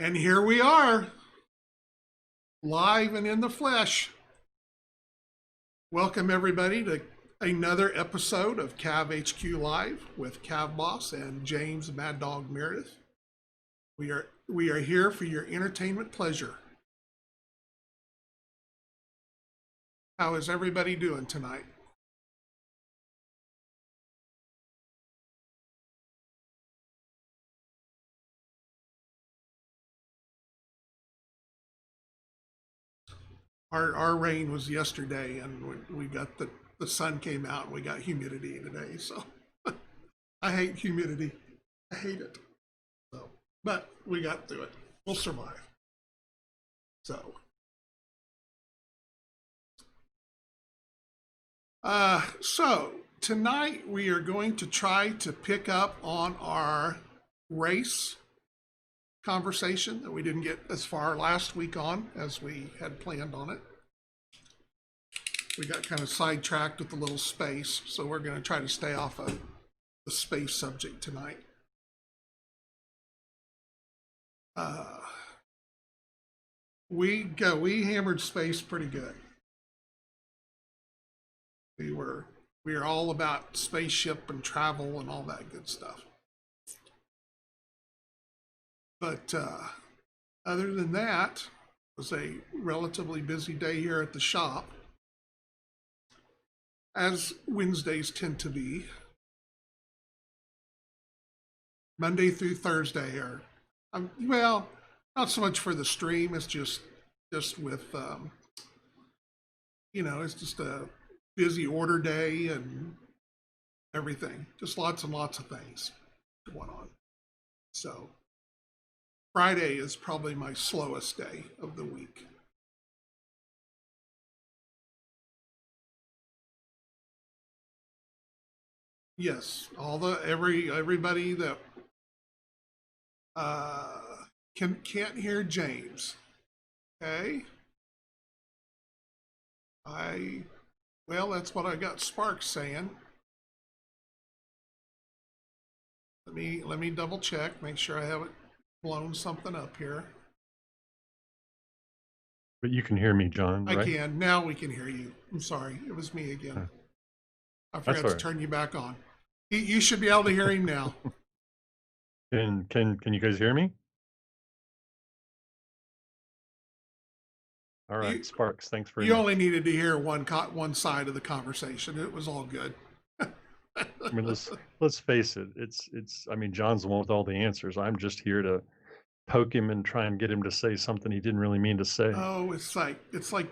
And here we are, live and in the flesh. Welcome everybody to another episode of CAV HQ Live with CAVBoss and James Mad Dog Meredith. We are here for your entertainment pleasure. How is everybody doing tonight? Our rain was yesterday, and we got the sun came out, and we got humidity today. So I hate humidity. I hate it. So, but we got through it. We'll survive. So tonight we are going to try to pick up on our race conversation that we didn't get as far last week on as we had planned on it. We got kind of sidetracked with the little space, so we're going to try to stay off of the space subject tonight. We hammered space pretty good. We were all about spaceship and travel and all that good stuff. But other than that, it was a relatively busy day here at the shop, as Wednesdays tend to be. Monday through Thursday are, well, not so much for the stream. It's just with, it's just a busy order day and everything. Just lots and lots of things going on. So Friday is probably my slowest day of the week. Yes, everybody that can't hear James. Okay. Well, that's what I got Sparks saying. Let me double check, make sure I haven't blown something up here. But you can hear me, John, right? I can. Now we can hear you. I'm sorry. It was me again. I forgot to turn you back on. You should be able to hear him now. And can you guys hear me? All right, Sparks, thanks very much. You only needed to hear one side of the conversation. It was all good. I mean, let's face it. It's. I mean, John's the one with all the answers. I'm just here to poke him and try and get him to say something he didn't really mean to say. Oh, it's like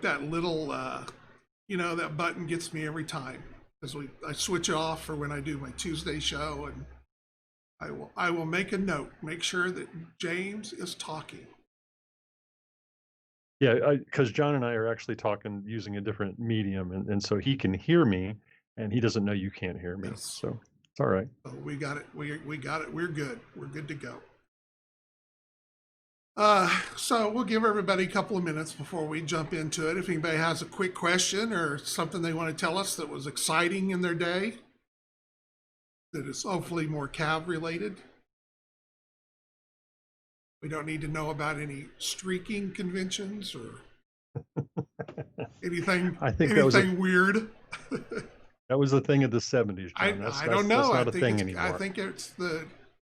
that little, that button gets me every time. Because I switch it off for when I do my Tuesday show, and I will make a note, make sure that James is talking. Yeah, because John and I are actually talking using a different medium, and so he can hear me, and he doesn't know you can't hear me. Yes. So it's all right. So we got it. We got it. We're good. We're good to go. So we'll give everybody a couple of minutes before we jump into it. If anybody has a quick question or something they want to tell us that was exciting in their day, that is hopefully more CAV related. We don't need to know about any streaking conventions or anything. I think anything weird. That was a thing of the 70s, John. I don't know. That's not a thing anymore. I think it's the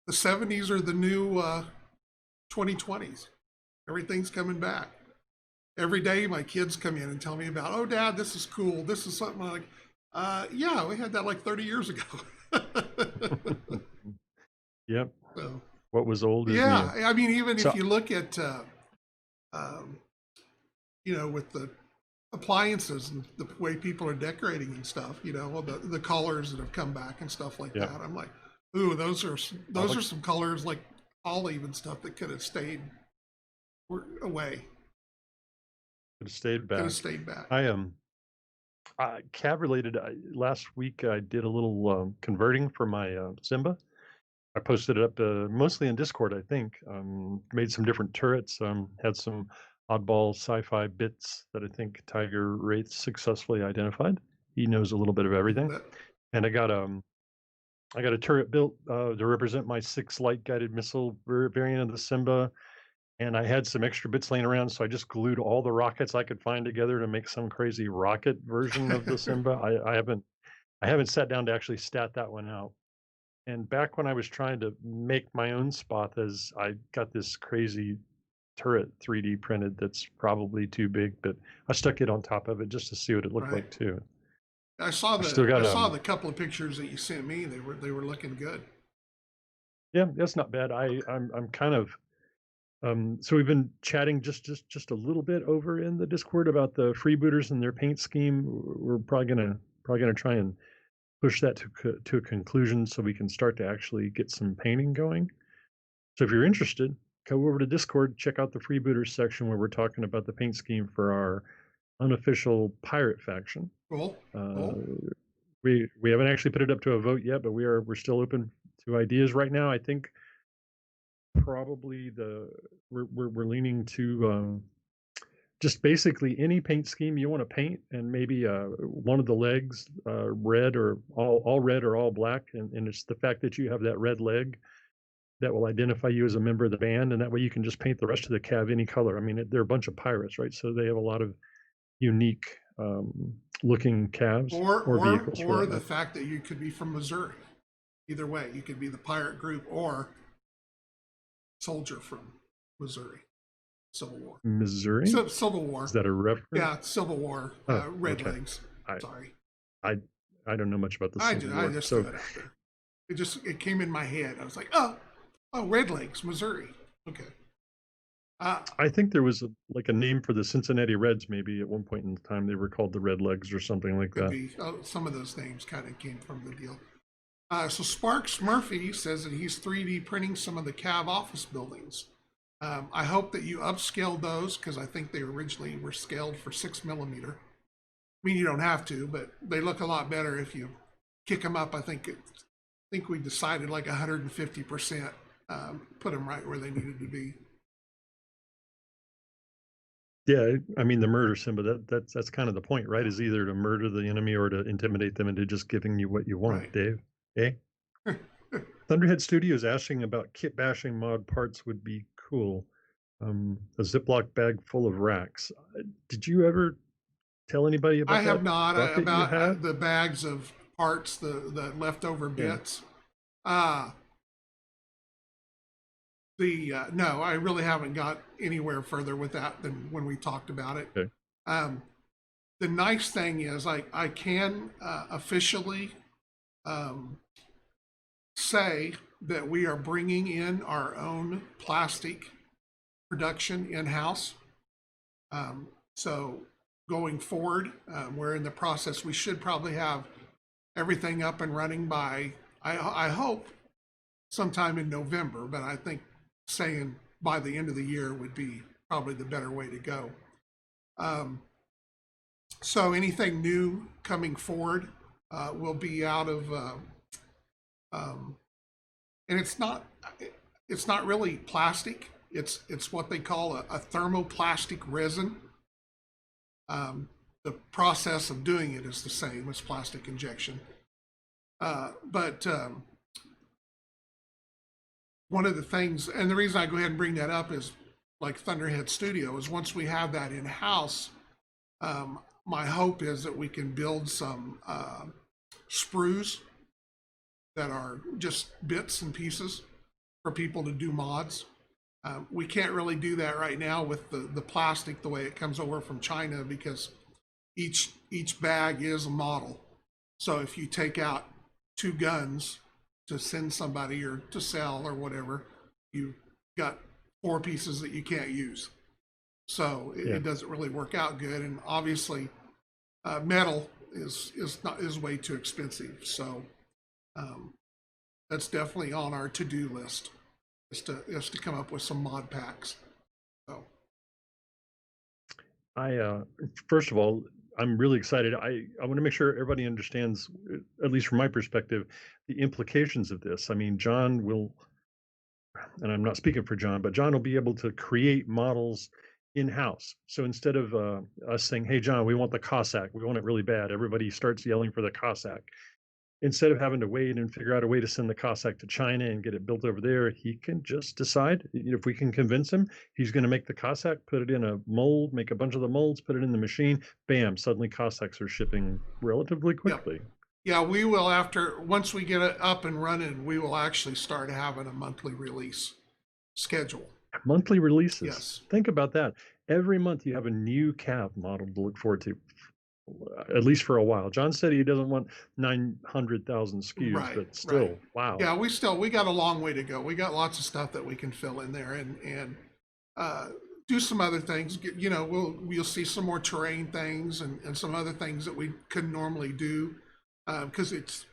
70s are the new 2020s. Everything's coming back. Every day my kids come in and tell me about, oh, Dad, this is cool. This is something like, yeah, we had that like 30 years ago. Yep. So, what was old is new. I mean, even if you look at, with the appliances and the way people are decorating and stuff, the colors that have come back and stuff like that. I'm like, ooh, those are some colors like olive and stuff that could have stayed away. Could have stayed back. Could have stayed back. CAV related. Last week I did a little converting for my Simba. I posted it up mostly in Discord, I think. Made some different turrets. Had some oddball sci-fi bits that I think Tiger Wraith successfully identified. He knows a little bit of everything. And I got a turret built to represent my 6 light guided missile variant of the Simba, and I had some extra bits laying around, so I just glued all the rockets I could find together to make some crazy rocket version of the Simba. I haven't sat down to actually stat that one out. And back when I was trying to make my own Spothas, I got this crazy turret 3D printed that's probably too big, but I stuck it on top of it just to see what it looked Right. like too. I saw I still the got couple of pictures that you sent me. They were looking good. yeah, that's not bad. I'm kind of so we've been chatting just a little bit over in the Discord about the freebooters and their paint scheme. We're probably gonna try and push that to a conclusion so we can start to actually get some painting going. So if you're interested, go over to Discord, check out the freebooters section where we're talking about the paint scheme for our unofficial pirate faction. Cool. Uh, Cool. we haven't actually put it up to a vote yet, but we're still open to ideas right now. I think probably we're leaning to just basically any paint scheme you want to paint, and maybe one of the legs red or all red or all black, and it's the fact that you have that red leg that will identify you as a member of the band, and that way you can just paint the rest of the CAV any color. I mean, they're a bunch of pirates, right? So they have a lot of unique looking calves or vehicles for Or that the matter. fact that you could be from Missouri. Either way, you could be the pirate group or soldier from Missouri. Civil War. Missouri? Civil War. Is that a reference? Yeah, Civil War. Oh, Red okay. Legs. I Sorry. I I don't know much about the I Civil do. I War. just So threw it out there. It came in my head. I was like, oh, Red Legs, Missouri. Okay. I think there was like a name for the Cincinnati Reds. Maybe at one point in time they were called the Red Legs or something like Could that. be. Some of those names kind of came from the deal. So Sparks Murphy says that he's 3D printing some of the CAV office buildings. I hope that you upscaled those because I think they originally were scaled for 6mm. I mean, you don't have to, but they look a lot better if you kick them up. I think we decided like 150%. Put them right where they needed to be. Yeah, I mean the murder Simba. That's kind of the point, right? Is either to murder the enemy or to intimidate them into just giving you what you want, Right. Dave. Eh? Thunderhead Studios asking about kit bashing mod parts would be cool. A Ziploc bag full of racks. Did you ever tell anybody I about have that not bucket you about had? the bags of parts, the leftover Yeah. bits. No, I really haven't got anywhere further with that than when we talked about it. Okay. The nice thing is I can officially say that we are bringing in our own plastic production in-house. So going forward, we're in the process. We should probably have everything up and running by, I hope, sometime in November, but I think saying by the end of the year would be probably the better way to go. So anything new coming forward will be out of, and it's not really plastic. It's what they call a thermoplastic resin. The process of doing it is the same as plastic injection, but one of the things, and the reason I go ahead and bring that up is like Thunderhead Studio, is once we have that in house, my hope is that we can build some sprues that are just bits and pieces for people to do mods. We can't really do that right now with the plastic the way it comes over from China because each bag is a model. So if you take out 2 guns to send somebody or to sell or whatever, you got 4 pieces that you can't use. So it doesn't really work out good. And obviously, metal is way too expensive. So that's definitely on our to-do list is to come up with some mod packs. So First of all, I'm really excited. I want to make sure everybody understands, at least from my perspective, the implications of this. I mean, John will, and I'm not speaking for John, but John will be able to create models in-house. So instead of us saying, "Hey, John, we want the Cossack. We want it really bad," everybody starts yelling for the Cossack. instead of having to wait and figure out a way to send the Cossack to China and get it built over there, he can just decide, if we can convince him, he's going to make the Cossack, put it in a mold, make a bunch of the molds, put it in the machine, bam, suddenly Cossacks are shipping relatively Yep. quickly. Yeah, we will once we get it up and running, we will actually start having a monthly release schedule. Monthly releases. Yes. Think about that. Every month you have a new CAV model to look forward to, at least for a while. John said he doesn't want 900,000 SKUs, Right, but still, right. wow. Yeah, we got a long way to go. We got lots of stuff that we can fill in there and do some other things. We'll see some more terrain things and some other things that we couldn't normally do because it's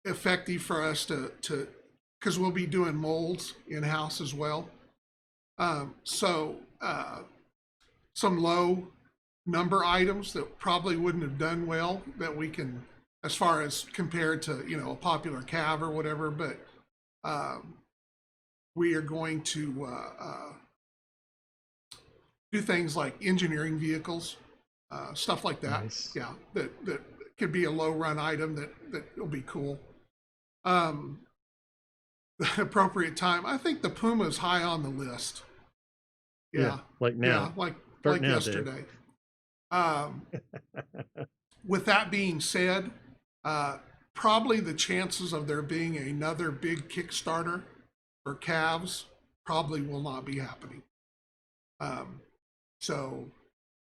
effective for us to because we'll be doing molds in house as well. So some low number items that probably wouldn't have done well that we can, as far as compared to a popular CAV or whatever, but we are going to do things like engineering vehicles, stuff like that. Nice. Yeah, that could be a low run item that will be cool. The appropriate time. I think the Puma is high on the list. Yeah, like now. Yeah, like now, yesterday. With that being said, probably the chances of there being another big Kickstarter for calves probably will not be happening. So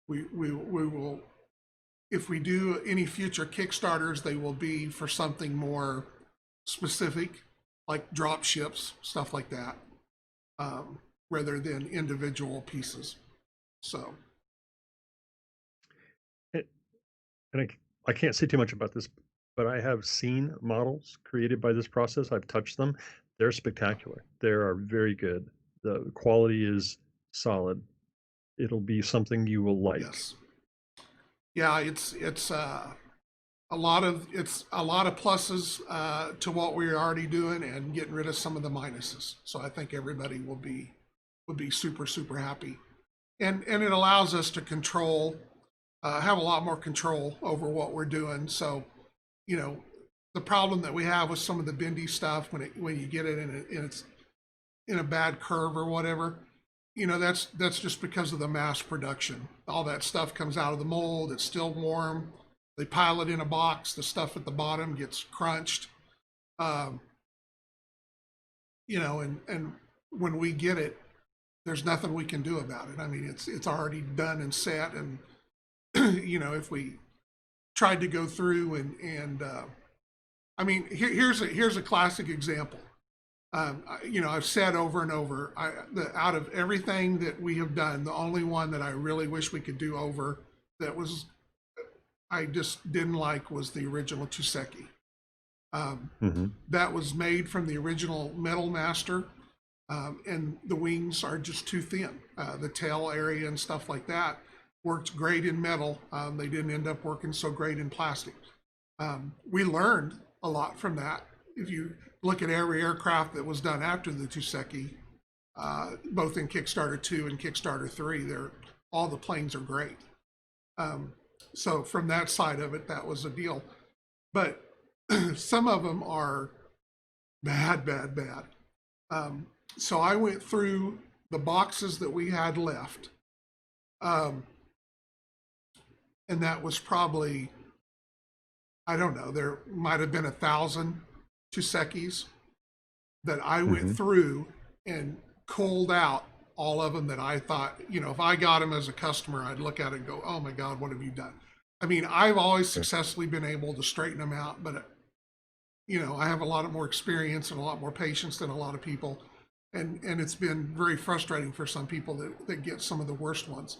we will, if we do any future Kickstarters, they will be for something more specific, like drop ships, stuff like that, rather than individual pieces. So. And I can't say too much about this, but I have seen models created by this process. I've touched them. They're spectacular. They are very good. The quality is solid. It'll be something you will like. Yes. Yeah, it's a lot of pluses to what we're already doing and getting rid of some of the minuses. So I think everybody will be super happy, and it allows us to control. Have a lot more control over what we're doing. So, the problem that we have with some of the bendy stuff when you get it and it's in a bad curve or whatever, that's just because of the mass production. All that stuff comes out of the mold. It's still warm. They pile it in a box. The stuff at the bottom gets crunched. And when we get it, there's nothing we can do about it. I mean, it's already done and set and. If we tried to go through and I mean, here's a classic example. I've said over and over, out of everything that we have done, the only one that I really wish we could do over that was I just didn't like was the original Tuseki. That was made from the original Metal Master, and the wings are just too thin. The tail area and stuff like that worked great in metal. They didn't end up working so great in plastic. We learned a lot from that. If you look at every aircraft that was done after the Tuseki, both in Kickstarter 2 and Kickstarter 3, all the planes are great. So from that side of it, that was a deal. But some of them are bad. So I went through the boxes that we had left. And that was probably, I don't know, there might have been 1,000 Tusekis that I went through and culled out all of them that I thought, if I got them as a customer, I'd look at it and go, oh my God, what have you done? I mean, I've always successfully been able to straighten them out, but I have a lot more experience and a lot more patience than a lot of people. And it's been very frustrating for some people that get some of the worst ones.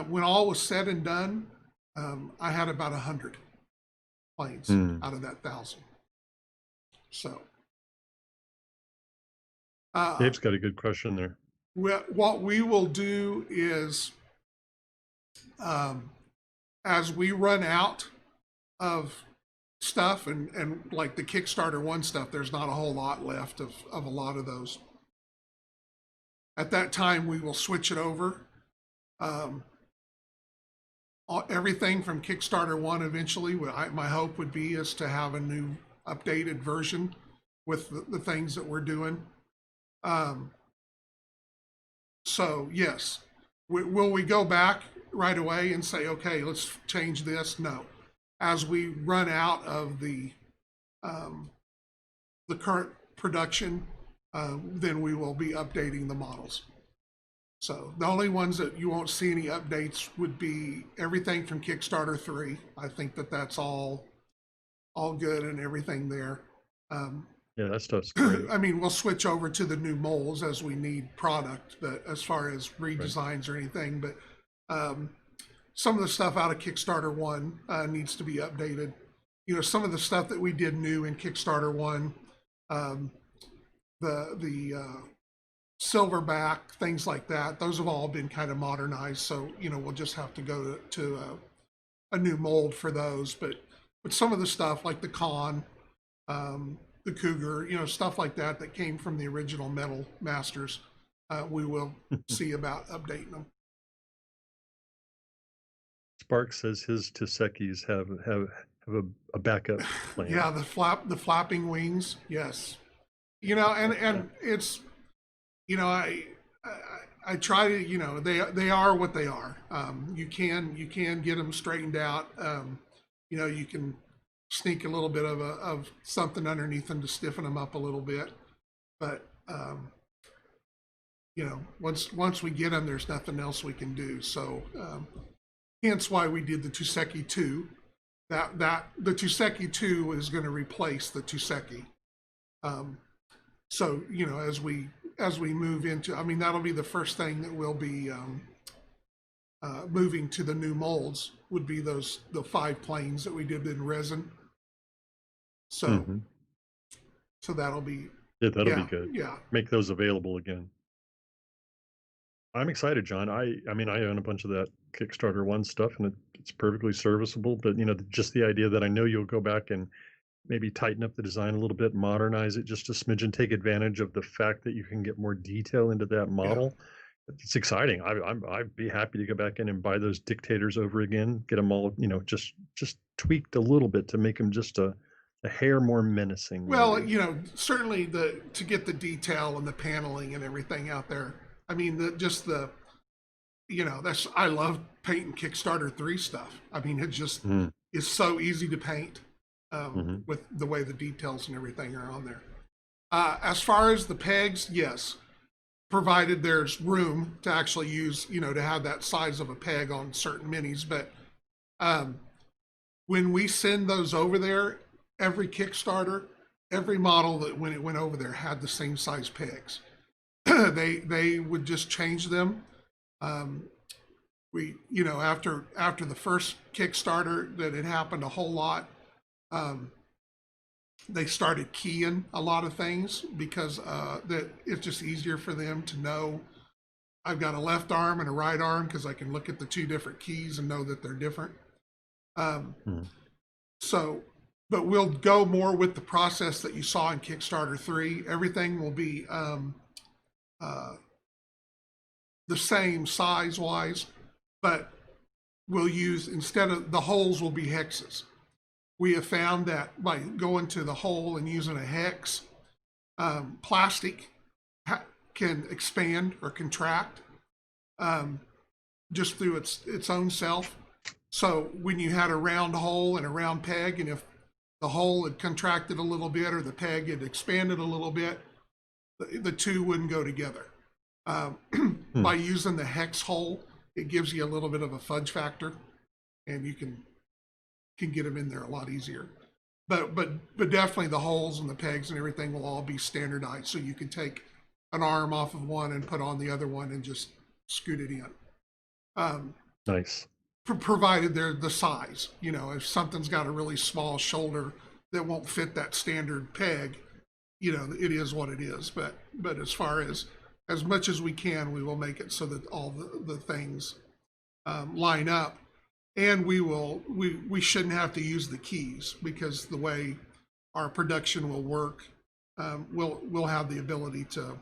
When all was said and done, I had about 100 planes out of that 1,000. So, Dave's got a good question there. What we will do is, as we run out of stuff and like the Kickstarter 1 stuff, there's not a whole lot left of a lot of those. At that time, we will switch it over. Everything from Kickstarter 1 eventually, my hope would be is to have a new updated version with the things that we're doing. So yes, will we go back right away and say, okay, let's change this? No. As we run out of the current production, then we will be updating the models. So the only ones that you won't see any updates would be everything from Kickstarter 3. I think that that's all good and everything there. Yeah, that stuff's great. I mean, we'll switch over to the new molds as we need product, but as far as redesigns or anything, but some of the stuff out of Kickstarter 1 needs to be updated. You know, some of the stuff that we did new in Kickstarter 1, the silverback, things like that, those have all been kind of modernized. So, you know, we'll just have to go to a new mold for those. But some of the stuff like the Con, the Cougar, you know, stuff like that that came from the original Metal Masters, we will see about updating them. Spark says his Tosekis have a backup plan. Yeah, the flapping wings, yes. You know, and it's, you know, I try to, you know, they are what they are. You can get them straightened out. You know, you can sneak a little bit of something underneath them to stiffen them up a little bit, but you know, once we get them, there's nothing else we can do. So hence why we did the Toseki 2. That the Toseki 2 is going to replace the Toseki. So, you know, as we move into, I mean, that'll be the first thing that we'll be moving to the new molds, would be the 5 planes that we did in resin. So, so that'll be, that'll be good. Yeah. Make those available again. I'm excited, John. I mean, I own a bunch of that Kickstarter 1 stuff, and it's perfectly serviceable. But, you know, just the idea that I know you'll go back and maybe tighten up the design a little bit, modernize it just a smidgen, take advantage of the fact that you can get more detail into that model. Yeah. It's exciting. I'd be happy to go back in and buy those dictators over again, get them all, you know, just tweaked a little bit to make them just a hair more menacing. Well, maybe. you know, certainly to get the detail and the paneling and everything out there. I mean, you know, I love painting Kickstarter 3 stuff. I mean, it just is so easy to paint with the way the details and everything are on there. As far as the pegs, yes, provided there's room to actually use, you know, to have that size of a peg on certain minis. But when we send those over there, every Kickstarter, every model that when it went over there had the same size pegs. They would just change them. We, you know, after the first Kickstarter that had happened a whole lot, they started keying a lot of things because that it's just easier for them to know I've got a left arm and a right arm, because I can look at the 2 different keys and know that they're different. So, but we'll go more with the process that you saw in Kickstarter 3. Everything will be the same size-wise, but we'll use, instead of the holes, will be hexes. We have found that by going to the hole and using a hex, plastic can expand or contract just through its own self. So when you had a round hole and a round peg, and if the hole had contracted a little bit or the peg had expanded a little bit, the 2 wouldn't go together. By using the hex hole, it gives you a little bit of a fudge factor, and you can get them in there a lot easier. But definitely the holes and the pegs and everything will all be standardized, so you can take an arm off of one and put on the other one and just scoot it in. Nice. Provided they're the size. You know, if something's got a really small shoulder that won't fit that standard peg, you know, it is what it is. But as far as much as we can, we will make it so that all the things line up. And we shouldn't have to use the keys, because the way our production will work, we'll have the ability to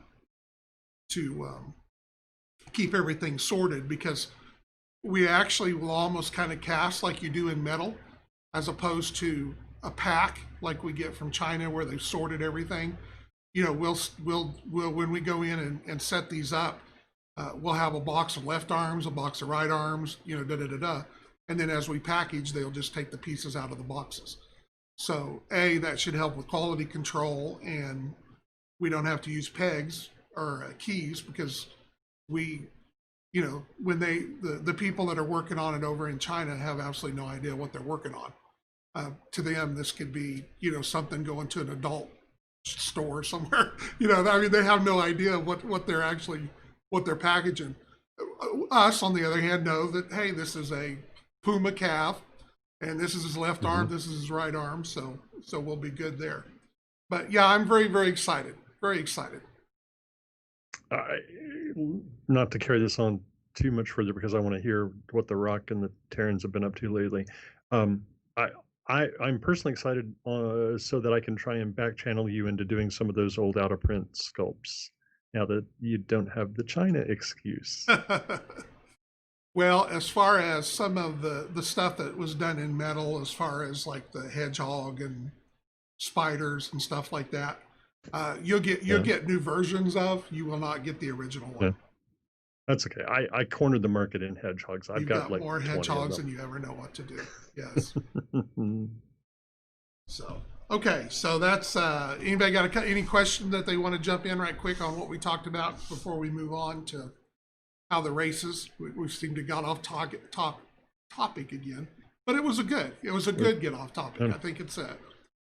keep everything sorted, because we actually will almost kind of cast like you do in metal, as opposed to a pack like we get from China where they've sorted everything. We'll when we go in and set these up, we'll have a box of left arms, a box of right arms, da da da da, and then as we package, they'll just take the pieces out of the boxes. So that should help with quality control, and we don't have to use pegs or keys because when the people that are working on it over in China have absolutely no idea what they're working on. To them, this could be, something going to an adult store somewhere. They have no idea what they're packaging. Us, on the other hand, know that, hey, this is a Puma calf, and this is his left arm, this is his right arm, so we'll be good there. But yeah, I'm very, very excited. Very excited. Not to carry this on too much further because I want to hear what the Rock and the Terrans have been up to lately. I'm personally excited so that I can try and back channel you into doing some of those old out of print sculpts now that you don't have the China excuse. Well, as far as some of the stuff that was done in metal, as far as like the hedgehog and spiders and stuff like that, you'll get new versions of. You will not get the original one. Yeah. That's okay. I cornered the market in hedgehogs. I've got like more hedgehogs than you ever know what to do. Yes. So okay, so that's anybody got any question that they want to jump in right quick on what we talked about before we move on to how the races? We seem to got off topic again, but it was a good get off topic. I think it's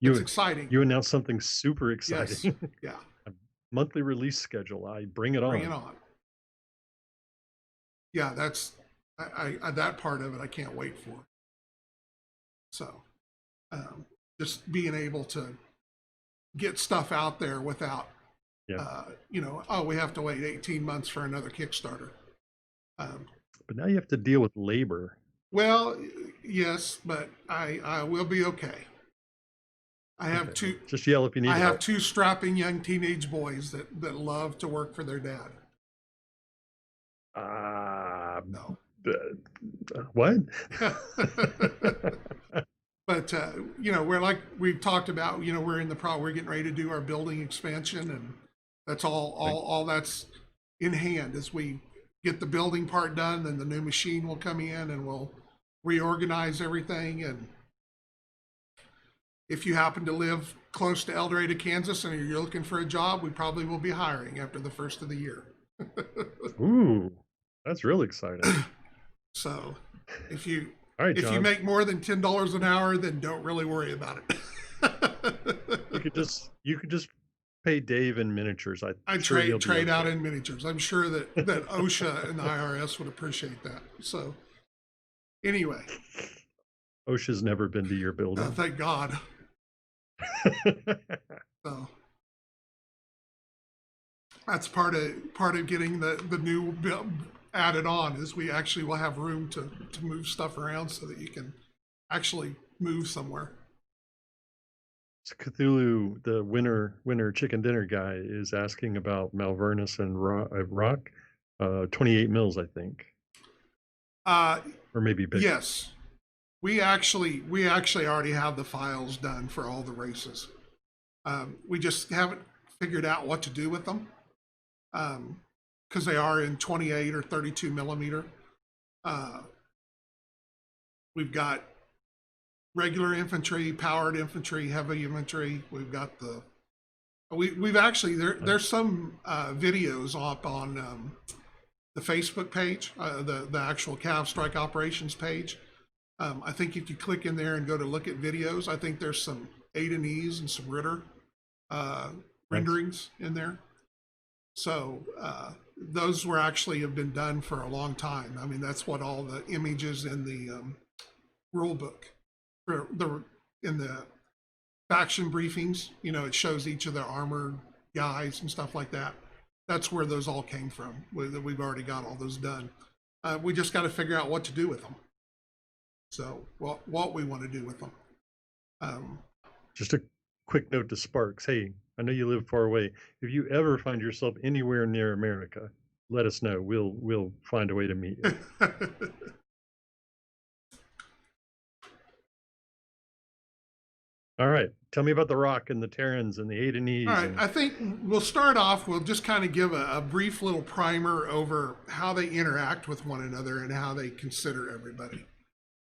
exciting. You announced something super exciting. Yes. Yeah. A monthly release schedule. Bring it on. Bring it on. Yeah, that's that part of it I can't wait for. So just being able to get stuff out there without we have to wait 18 months for another Kickstarter. But now you have to deal with labor. Well, yes, but I will be okay. I have two. Just yell if you need. I have two strapping young teenage boys that love to work for their dad. No. What? But we're like we've talked about. We're getting ready to do our building expansion, and that's all that's in hand as we get the building part done. Then the new machine will come in, and we'll reorganize everything. And if you happen to live close to El Dorado, Kansas, and you're looking for a job, we probably will be hiring after the first of the year. Ooh, that's really exciting. So if you you make more than $10 an hour, then don't really worry about it. You could just pay Dave in miniatures. I'd trade out in miniatures. I'm sure that OSHA and the IRS would appreciate that. So anyway, OSHA's never been to your building. Thank God. So that's part of getting the new bill added on is we actually will have room to move stuff around so that you can actually move somewhere. So Cthulhu, the winner chicken dinner guy, is asking about Malvernus and Rock, 28 mils, I think, or maybe bigger. Yes, we actually already have the files done for all the races. We just haven't figured out what to do with them because they are in 28 or 32 millimeter. We've got regular infantry, powered infantry, heavy infantry. We've got we've actually there's some videos up on the Facebook page, the actual CAV Strike Operations page. I think if you click in there and go to look at videos, I think there's some A&Es and some Ritter renderings in there. So those have been done for a long time. I mean, that's what all the images in the rule book in the faction briefings, it shows each of the armored guys and stuff like that. That's where those all came from. We've already got all those done. We just got to figure out what to do with them. So what we want to do with them. Just a quick note to Sparks. Hey, I know you live far away. If you ever find yourself anywhere near America, let us know. We'll find a way to meet you. All right. Tell me about the Rock and the Terrans and the A to All E's right, and I think we'll start off, we'll just kind of give a brief little primer over how they interact with one another and how they consider everybody.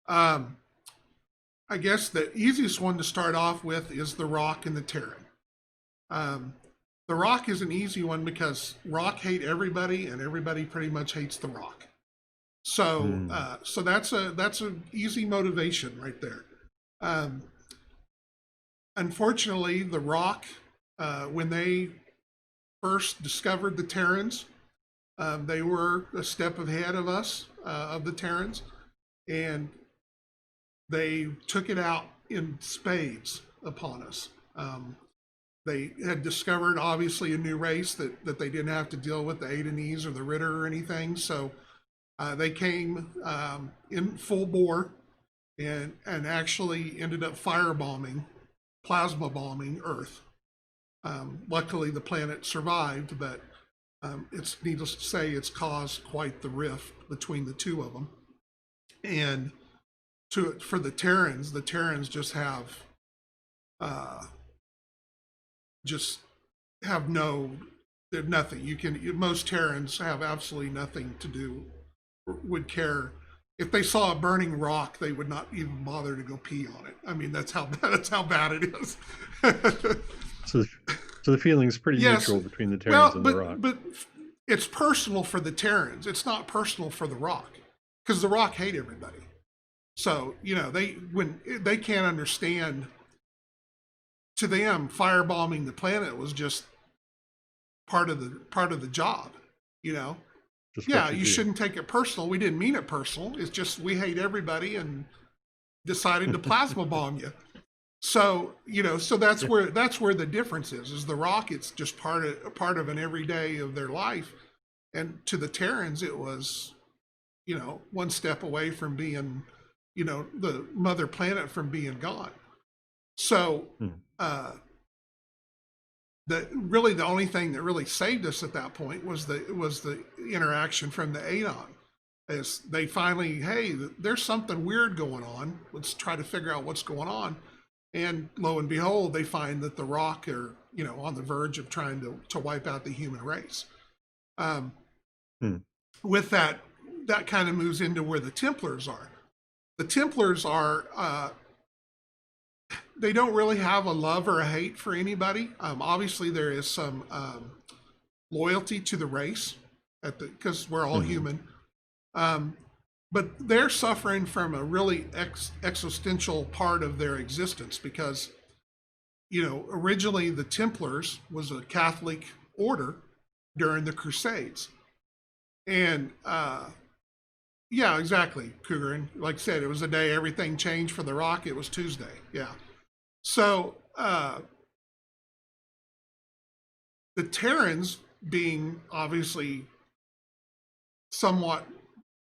Um, I guess the easiest one to start off with is the Rock and the Terran. Um, the Rock is an easy one because Rock hate everybody and everybody pretty much hates the Rock. So, so that's an easy motivation right there. Unfortunately, the Rock, when they first discovered the Terrans, they were a step ahead of us, of the Terrans, and they took it out in spades upon us. They had discovered, obviously, a new race that they didn't have to deal with the Adenese or the Ritter or anything. So they came in full bore and actually ended up firebombing, plasma bombing Earth. Luckily, the planet survived, but it's needless to say, it's caused quite the rift between the two of them. And for the Terrans just have they're nothing. Most Terrans have absolutely nothing to do, would care. If they saw a burning rock, they would not even bother to go pee on it. I mean, that's how bad it is. so the feeling's pretty neutral between the Terrans and the Rock. But it's personal for the Terrans. It's not personal for the Rock, because the Rock hate everybody. So, when they can't understand, to them, firebombing the planet was just part of the job, Yeah, you shouldn't take it personal. We didn't mean it personal. It's just we hate everybody and decided to plasma bomb you. So, so that's where the difference is the Rock, it's just part of an everyday of their life. And to the Terrans, it was, one step away from being, the mother planet from being gone. So, the only thing that really saved us at that point was the interaction from the Adon. As they finally, hey, there's something weird going on. Let's try to figure out what's going on. And lo and behold, they find that the Rock are, on the verge of trying to wipe out the human race. With that kind of moves into where the Templars are. The Templars are, they don't really have a love or a hate for anybody. Obviously, there is some loyalty to the race, because we're all human. But they're suffering from a really existential part of their existence because, originally the Templars was a Catholic order during the Crusades. And yeah, exactly, Cougar. And like I said, it was a day everything changed for the Rock. It was Tuesday. Yeah. So the Terrans, being obviously somewhat,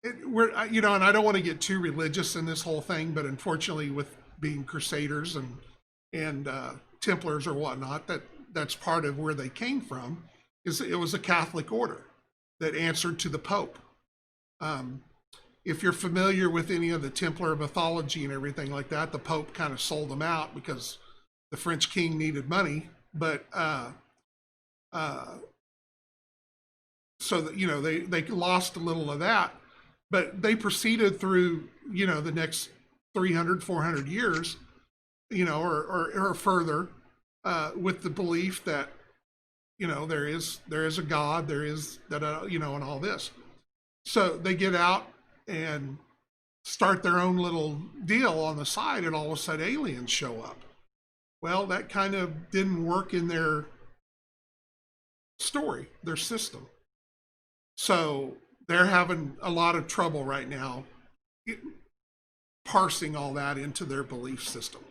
and I don't want to get too religious in this whole thing, but unfortunately, with being Crusaders and Templars or whatnot, that's part of where they came from. It was a Catholic order that answered to the Pope. If you're familiar with any of the Templar mythology and everything like that, the Pope kind of sold them out because the French king needed money. But so that they lost a little of that, but they proceeded through the next 300, 400 years, or further, with the belief that there is a God, there is that and all this. So they get out and start their own little deal on the side, and all of a sudden aliens show up. Well, that kind of didn't work in their story, their system. So they're having a lot of trouble right now parsing all that into their belief system.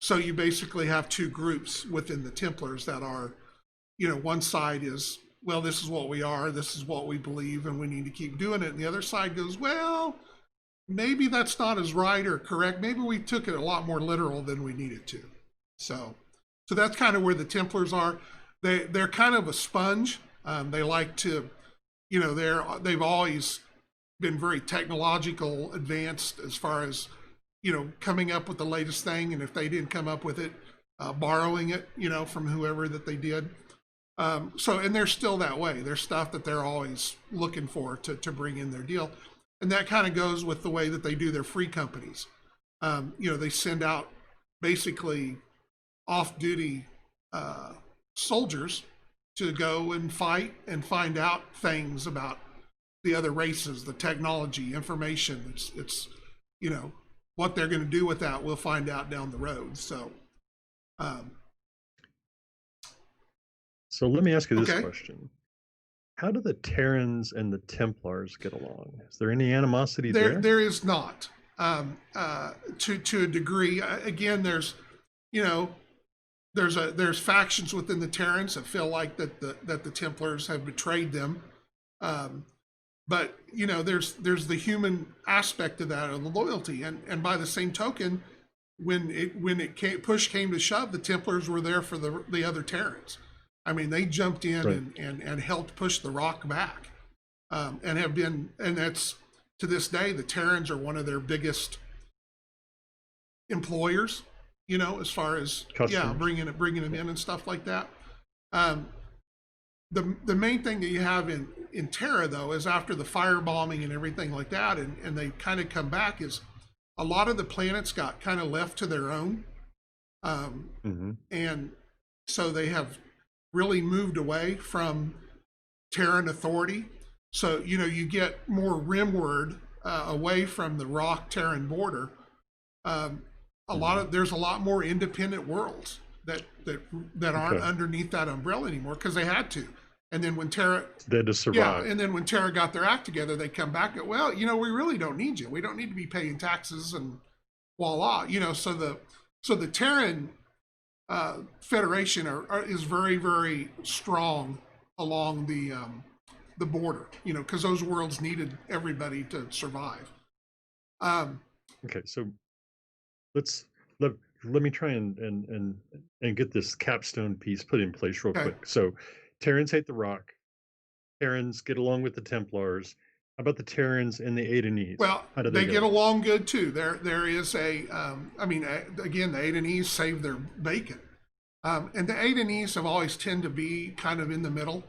So you basically have two groups within the Templars that are, one side is, well, this is what we are, this is what we believe, and we need to keep doing it. And the other side goes, well, maybe that's not as right or correct. Maybe we took it a lot more literal than we needed to. So that's kind of where the Templars are. They're kind of a sponge. They like to, they've always been very technological advanced as far as coming up with the latest thing, and if they didn't come up with it, borrowing it, from whoever that they did. And they're still that way. There's stuff that they're always looking for to bring in their deal. And that kind of goes with the way that they do their free companies. They send out basically off-duty soldiers to go and fight and find out things about the other races, the technology, information. It's what they're going to do with that, we'll find out down the road. So let me ask you this okay. question. How do the Terrans and the Templars get along? Is there any animosity there? There is not. To a degree. Again, there's factions within the Terrans that feel like that the Templars have betrayed them. But there's the human aspect of that, of the loyalty, and by the same token, push came to shove, the Templars were there for the other Terrans. I mean, they jumped in right. and helped push the Rock back, and have been, and that's to this day, the Terrans are one of their biggest employers, as far as Customers. bringing them in and stuff like that. The main thing that you have in Terra, though, is after the firebombing and everything like that, and they kind of come back, is a lot of the planets got kind of left to their own, and so they have really moved away from Terran authority. So you get more rimward, away from the Rock Terran border. There's a lot more independent worlds that aren't underneath that umbrella anymore, because they had to. And then when Terra, they had to survive. Yeah, and then when Terra got their act together, they come back and, well, we really don't need you. We don't need to be paying taxes, and voila. So the Terran Federation is very, very strong along the border, because those worlds needed everybody to survive. Okay, so let me try and get this capstone piece put in place real quick. So Terrans hate the Rock. Terrans get along with the Templars. How about the Terrans and the Adenese? Well, how do they get along good too. There is again, the Adenese save their bacon. And the Adenese have always tend to be kind of in the middle,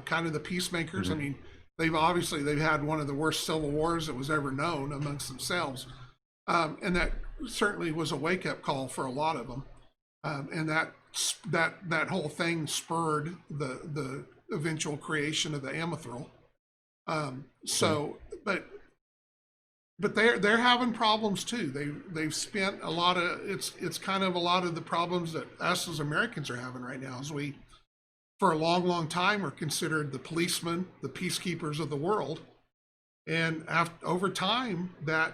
kind of the peacemakers. I mean, they've had one of the worst civil wars that was ever known amongst themselves. And that certainly was a wake-up call for a lot of them. And that whole thing spurred the eventual creation of the Amethyl. But they're having problems too. They've spent a lot of, it's kind of a lot of the problems that us as Americans are having right now. As we, for a long, long time, were considered the policemen, the peacekeepers of the world, and over time that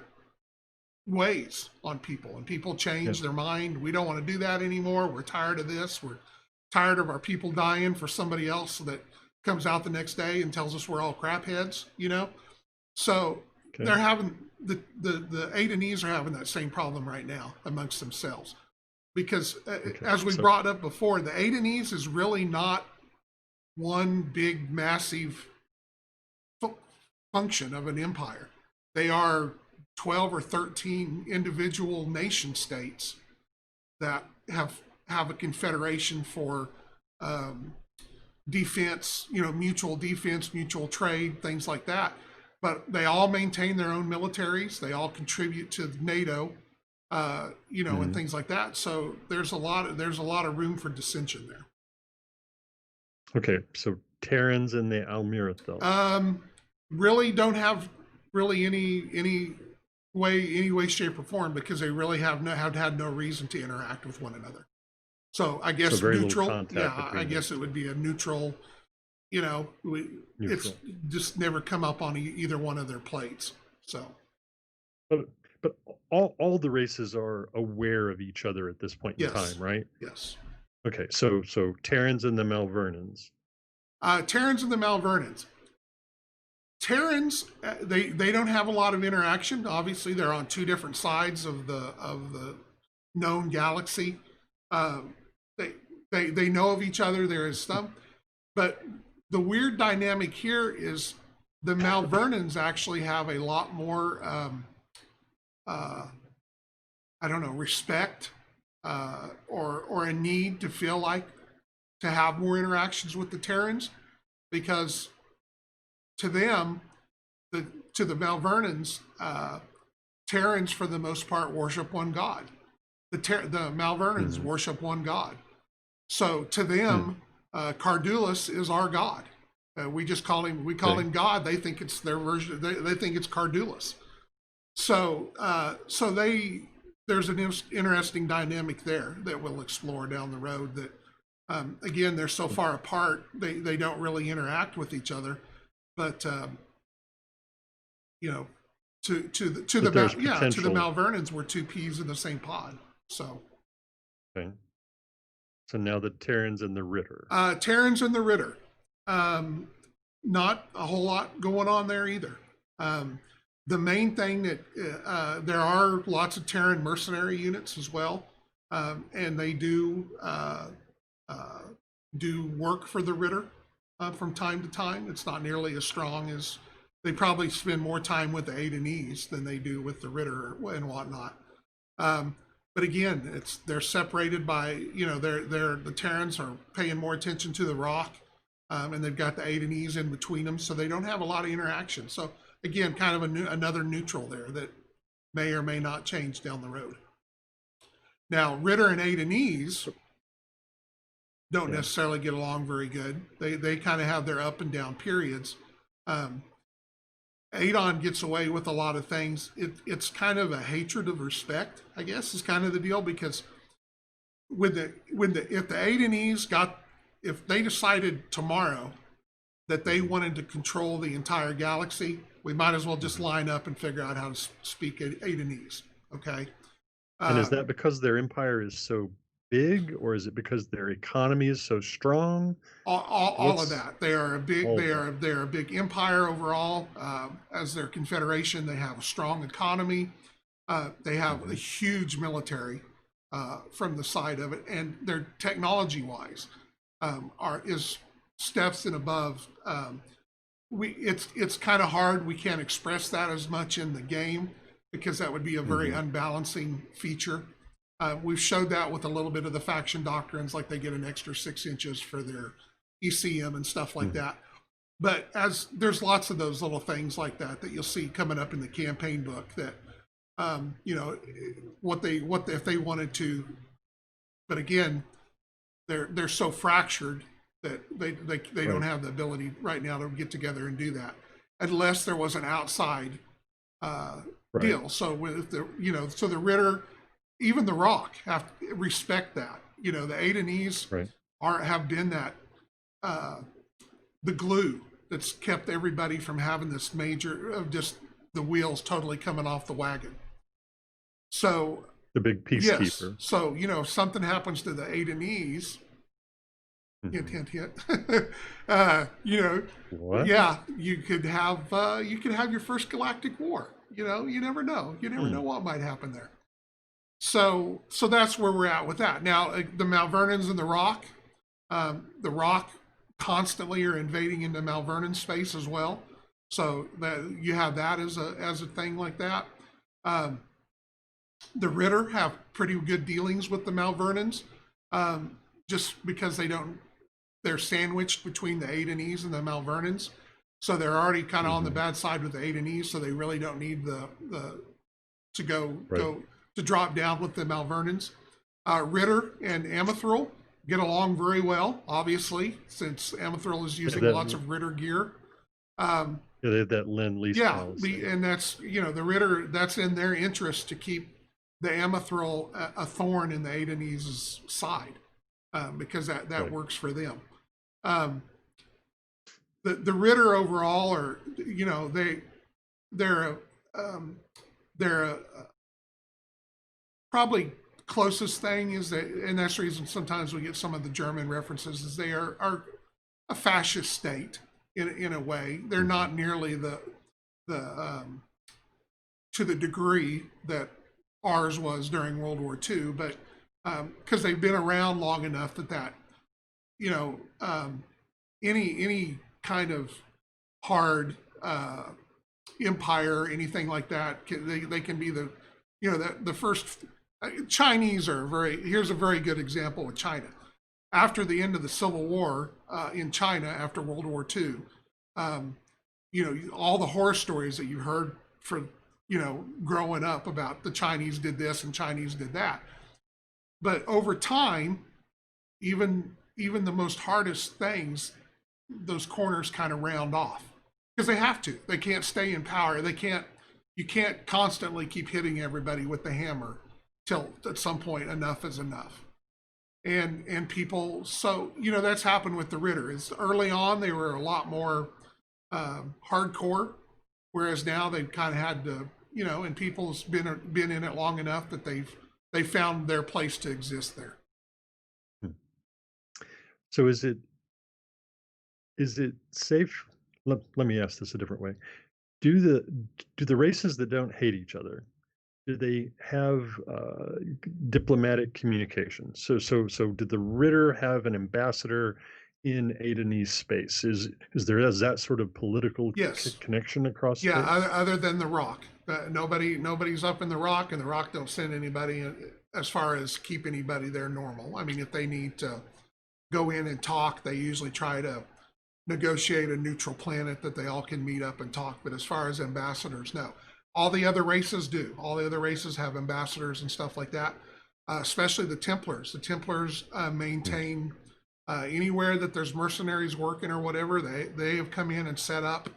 weighs on people, and people change their mind. We don't want to do that anymore. We're tired of this. We're tired of our people dying for somebody else that comes out the next day and tells us we're all crap heads. So they're having the Adenese are having that same problem right now amongst themselves, because as we brought up before, the Adenese is really not one big massive function of an empire. They are 12 or 13 individual nation states that have a confederation for defense, mutual defense, mutual trade, things like that. But they all maintain their own militaries. They all contribute to NATO, and things like that. So there's a lot of room for dissension there. Okay, so Terrans and the Almirathel. Really don't have any way, shape, or form, because they really have had no reason to interact with one another. So I guess neutral. Yeah, I guess it would be a neutral. It's just never come up on either one of their plates. So, but all the races are aware of each other at this point in time, right? Yes. Okay, so Terrans and the Malvernans. Terrans and the Malvernans. Terrans, they don't have a lot of interaction. Obviously, they're on two different sides of the known galaxy. They know of each other. There is some, but the weird dynamic here is the Malvernans actually have a lot more I don't know, respect or a need to feel like to have more interactions with the Terrans, because to them, to the Malvernans, Terrans for the most part worship one god. The Malvernans worship one god. So to them, Cardulus is our god. We just call him, him God. They think it's their version. They think it's Cardulus. So, there's an interesting dynamic there that we'll explore down the road. That again, they're so far apart, they don't really interact with each other. But you know, to the Malvernans, we're two peas in the same pod. So. Okay. So now the Terrans and the Ritter. Terrans and the Ritter. Not a whole lot going on there either. The main thing that there are lots of Terran mercenary units as well, and they do work for the Ritter from time to time. It's not nearly as strong as they probably spend more time with the Adenese than they do with the Ritter and whatnot. But again, they're separated by, the Terrans are paying more attention to the rock, and they've got the Adenese in between them, so they don't have a lot of interaction. So again, kind of another neutral there that may or may not change down the road. Now, Ritter and Adenese don't necessarily get along very good. They kind of have their up and down periods. Adon gets away with a lot of things. It's kind of a hatred of respect, I guess, is kind of the deal, because if the Adenese if they decided tomorrow that they wanted to control the entire galaxy, we might as well just line up and figure out how to speak Adenese. Okay. And is that because their empire is so big, or is it because their economy is so strong? All of that. They are a big empire overall. As their confederation, they have a strong economy. They have a huge military from the side of it, and their technology-wise is steps and above. It's kind of hard. We can't express that as much in the game because that would be a very unbalancing feature. We've showed that with a little bit of the faction doctrines, like they get an extra 6 inches for their ECM and stuff like that. But there's lots of those little things like that you'll see coming up in the campaign book that, if they wanted to, but again, they're so fractured that they don't have the ability right now to get together and do that unless there was an outside deal. So with the Ritter, even the Rock have to respect that. The Adenese have been that the glue that's kept everybody from having this major of just the wheels totally coming off the wagon. So the big peacekeeper. Yes. So if something happens to the Adenese, hint, hint, hint. What? Yeah, you could have your first galactic war. You never know. You never know what might happen there. So that's where we're at with that. Now, the Malvernans and the Rock constantly are invading into Malvernan space as well. So that you have that as a thing like that. The Ritter have pretty good dealings with the Malvernans, just because they're sandwiched between the Adenese and the Malvernans. So they're already kind of on the bad side with the Adenese, so they really don't need to drop down with the Malvernans. Ritter and Amethril get along very well, obviously, since Amethril is using lots of Ritter gear. They have that Lend-Lease policy. And that's, the Ritter, that's in their interest to keep the Amethril a thorn in the Adenese's side, because that works for them. The Ritter overall are, they're probably closest thing is that, and that's the reason sometimes we get some of the German references, is they are a fascist state in a way. They're not nearly the to the degree that ours was during World War II, but because they've been around long enough that any kind of hard empire, anything like that, they can be the first Chinese are here's a very good example with China. After the end of the Civil War in China, after World War II, um, all the horror stories that you heard for, growing up about the Chinese did this and Chinese did that. But over time, even the most hardest things, those corners kind of round off because they have to. They can't stay in power. You can't constantly keep hitting everybody with the hammer till at some point enough is enough. And people, so that's happened with the Ritter. Is early on they were a lot more hardcore, whereas now they've kind of had to, and people's been in it long enough that they found their place to exist there. So is it safe? Let me ask this a different way. Do the races that don't hate each other, do they have diplomatic communication? So did the Ritter have an ambassador in Adenese space? Is that sort of political Yes. connection across space? Yeah, other than the Rock. Nobody's up in the Rock, and the Rock don't send anybody as far as keep anybody there normal. I mean, if they need to go in and talk, they usually try to negotiate a neutral planet that they all can meet up and talk. But as far as ambassadors, no. All the other races do. All the other races have ambassadors and stuff like that, especially the Templars. The Templars maintain anywhere that there's mercenaries working or whatever, they have come in and set up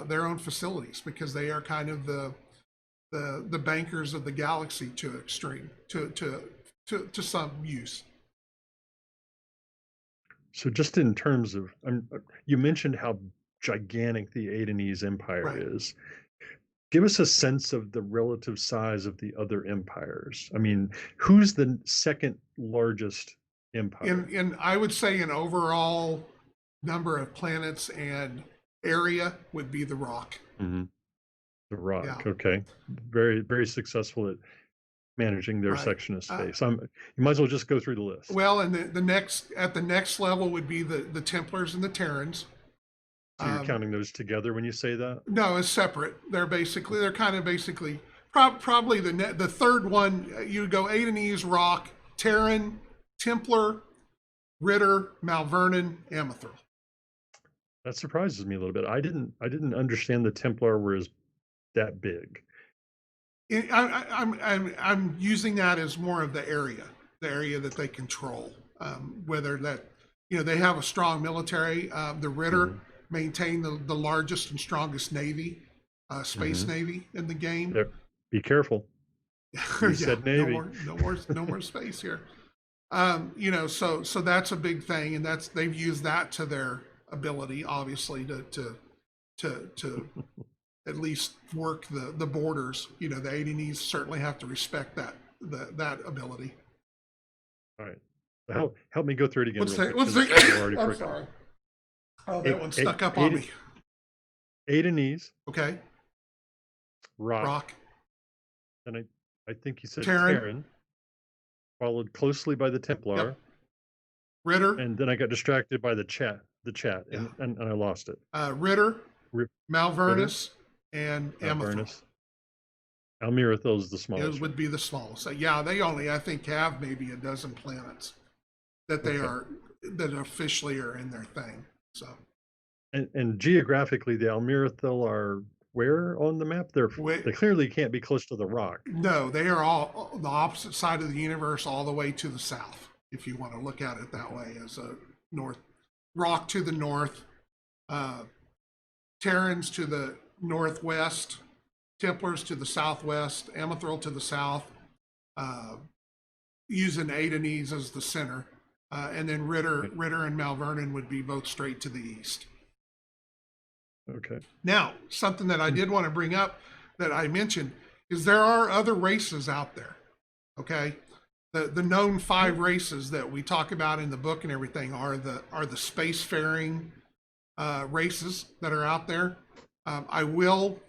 their own facilities because they are kind of the bankers of the galaxy to extreme, to some use. So just in terms of, you mentioned how gigantic the Adenese Empire is. Give us a sense of the relative size of the other empires. I mean, who's the second largest empire? In I would say an overall number of planets and area would be the Rock. Mm-hmm. The Rock, yeah. Okay. Very, very successful at managing their section of space. You might as well just go through the list. Well, and the next level would be the Templars and the Terrans. So you're counting those together when you say that? No, it's separate. They're kind of basically probably the third one. You go Adenese, Rock, Terran, Templar, Ritter, Malvernon, Amethyl. That surprises me a little bit. I didn't understand the Templar was that big. I'm using that as more of the area that they control. Whether that they have a strong military. The Ritter maintain the largest and strongest navy, space navy in the game. Yep. Be careful. You said navy. No more space here. So that's a big thing, and they've used that to their ability, obviously, to at least work the borders. The Adenese certainly have to respect that ability. All right. Help me go through it again. I'm sorry. Oh, that one stuck up on me. Adenese. Okay. Rock. And I think you said Terran. Followed closely by the Templar. Yep. Ritter. And then I got distracted by the chat, yeah. and I lost it. Ritter, Malvernus, and Amethyl. Almirithil is the smallest. It would be the smallest. So yeah, they only, I think, have maybe a dozen planets that that officially are in their thing. So. And geographically, the Almirithil are where on the map? They clearly can't be close to the Rock. No, they are all the opposite side of the universe, all the way to the south. If you want to look at it that way, as a Rock to the north, Terrans to the northwest, Templars to the southwest, Amethyl to the south, using Adenese as the center, and then Ritter and Malvernon would be both straight to the east. Okay. Now, something that I did want to bring up that I mentioned is there are other races out there. Okay. The known 5 races that we talk about in the book and everything are the spacefaring races that are out there. I will,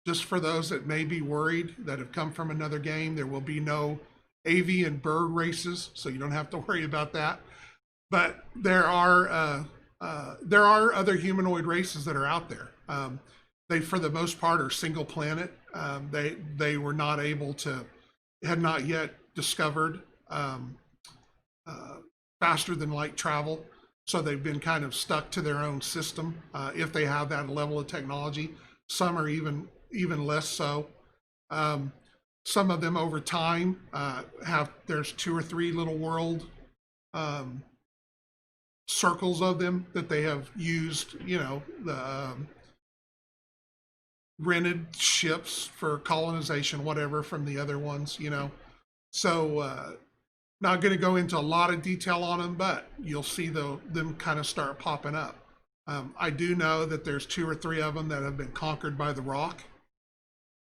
just for those that may be worried that have come from another game, there will be no avian bird races, so you don't have to worry about that. But there are other humanoid races that are out there. They, for the most part, are single planet. They were not able to had not yet discovered uh, faster than light travel. So they've been kind of stuck to their own system if they have that level of technology. Some are even less so. Some of them over time there's 2 or 3 little world circles of them that they have used, the rented ships for colonization, whatever, from the other ones, So not going to go into a lot of detail on them, but you'll see them kind of start popping up. I do know that there's 2 or 3 of them that have been conquered by the rock,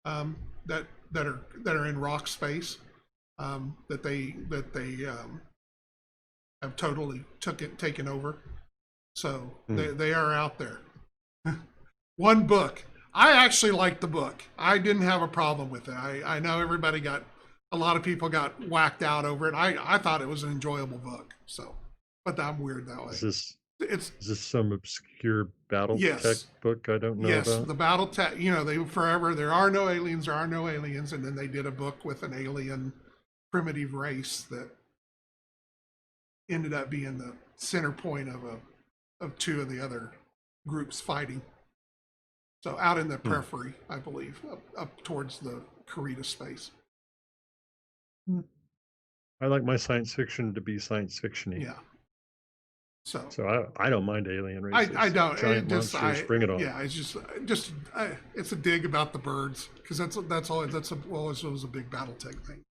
that are in rock space, that they have totally taken over. So they are out there. One book. I actually liked the book. I didn't have a problem with it. I know a lot of people got whacked out over it. I thought it was an enjoyable book. So, but I'm weird that way. Is this some obscure battle tech book I don't know about? Yes, the battle tech. They forever there are no aliens, and then they did a book with an alien primitive race that ended up being the center point of 2 of the other groups fighting. So out in the periphery, I believe, up towards the Karita space. I like my science fiction to be science fiction-y. Yeah. So I don't mind alien races. I don't. Giant monsters, bring it on. Yeah, it's just it's a dig about the birds, because that's always was a big battle tech thing.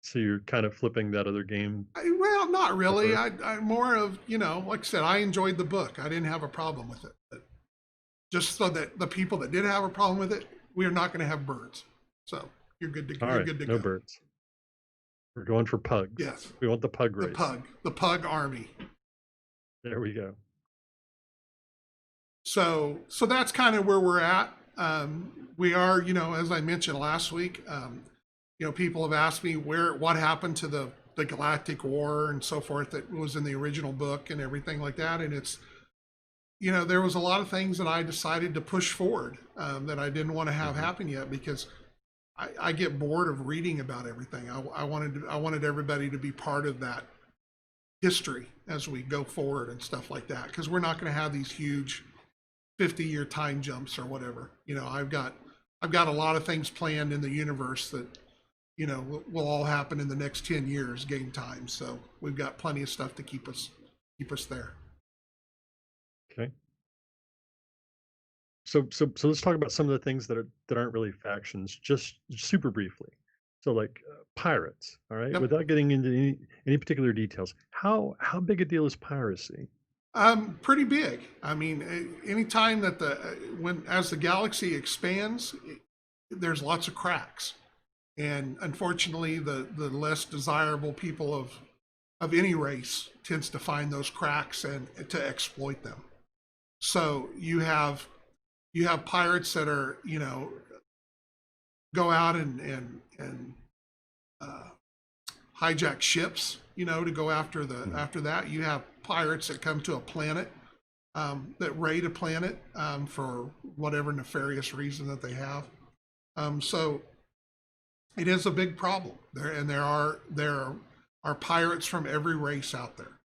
So you're kind of flipping that other game? Well, not really. I more of, like I said, I enjoyed the book. I didn't have a problem with it. But just so that the people that did have a problem with it, we are not going to have birds. So you're good to go. All right, no birds. We're going for pugs. Yes. We want the pug race. The pug army. There we go. So that's kind of where we're at. We are, as I mentioned last week, people have asked me what happened to the Galactic War and so forth that was in the original book and everything like that. And it's, there was a lot of things that I decided to push forward that I didn't want to have happen yet, because I get bored of reading about everything. I wanted everybody to be part of that history as we go forward and stuff like that, because we're not going to have these huge 50-year time jumps or whatever. I've got a lot of things planned in the universe that will all happen in the next 10 years game time. So we've got plenty of stuff to keep us there. Okay. So let's talk about some of the things that aren't really factions, just super briefly. So like pirates, all right, without getting into any particular details, how big a deal is piracy? Pretty big. I mean, anytime that as the galaxy expands, there's lots of cracks, and unfortunately, the less desirable people of any race tends to find those cracks and to exploit them. So you have pirates that are, go out and hijack ships, to go after after that. You have pirates that come to a planet, that raid a planet for whatever nefarious reason that they have. So it is a big problem there, and there are pirates from every race out there.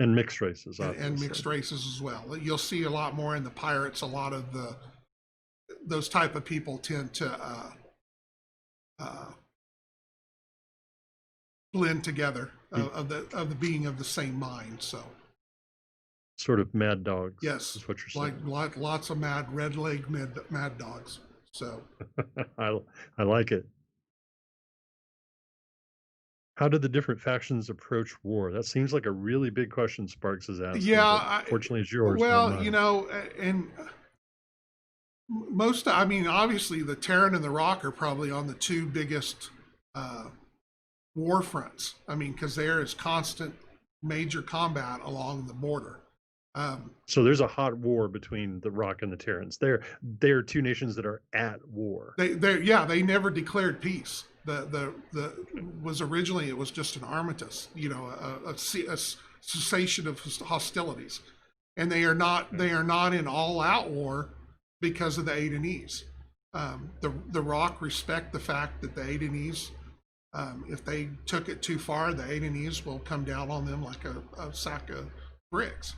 And mixed races, and mixed races as well. You'll see a lot more in the pirates. A lot of those type of people tend to blend together of the being of the same mind. So sort of mad dogs. Yes, is what you're saying. Like lots of red-legged mad dogs. So I like it. How did the different factions approach war? That seems like a really big question Sparks is asking. Yeah, fortunately, it's yours. Well, and obviously the Terran and the Rock are probably on the 2 biggest war fronts. Because there is constant major combat along the border. So there's a hot war between the Rock and the Terrans. They're 2 nations that are at war. They never declared peace. Originally it was just an armistice, a cessation of hostilities, and they are not in all out war because of the Adenese. The Rock respect the fact that the A&Es, if they took it too far, the A&Es will come down on them like a sack of bricks.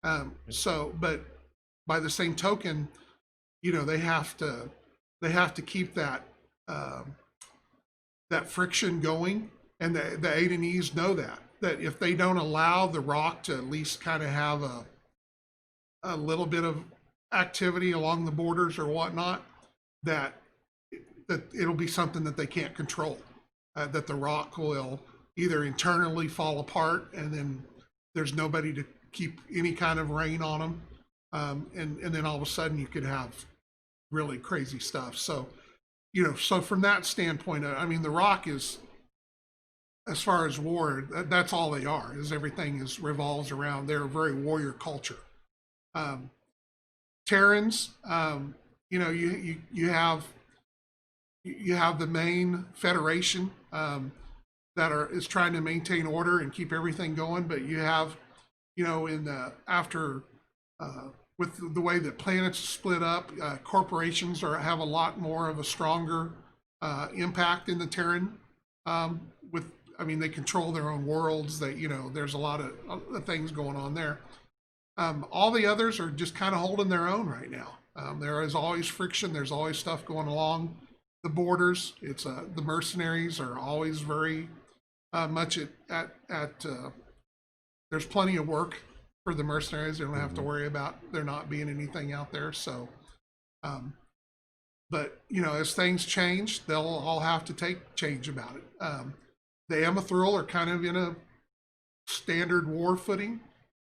But by the same token, they have to keep that that friction going, and the A&Es know that if they don't allow the Rock to at least kind of have a little bit of activity along the borders or whatnot, that it'll be something that they can't control. That the Rock will either internally fall apart, and then there's nobody to keep any kind of rein on them, and then all of a sudden you could have really crazy stuff. So, so from that standpoint, I mean, the Rock is, as far as war, that's all they are. Is everything revolves around. They're a very warrior culture. Terrans, you have the main federation that is trying to maintain order and keep everything going, but you have, with the way that planets split up, corporations have a lot more of a stronger impact in the Terran. They control their own worlds. There's a lot of things going on there. All the others are just kind of holding their own right now. There is always friction. There's always stuff going along the borders. It's the mercenaries are always very much at there's plenty of work for the mercenaries. They don't have to worry about there not being anything out there. So, but as things change, they'll all have to take change about it. The Amethril are kind of in a standard war footing,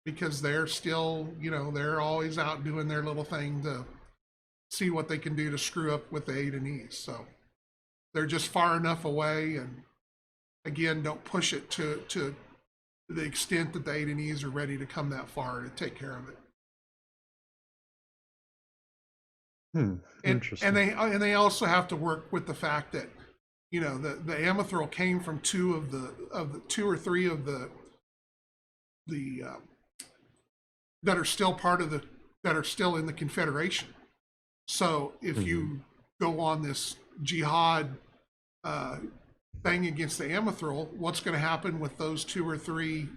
because they're still, they're always out doing their little thing to see what they can do to screw up with the A&Es. So they're just far enough away, and again, don't push it to the extent that the A&Es are ready to come that far to take care of it. Interesting. And they also have to work with the fact that the Amethril came from two or three of the that are still that are still in the Confederation. So if you go on this jihad thing against the Amethril, what's going to happen with those two or three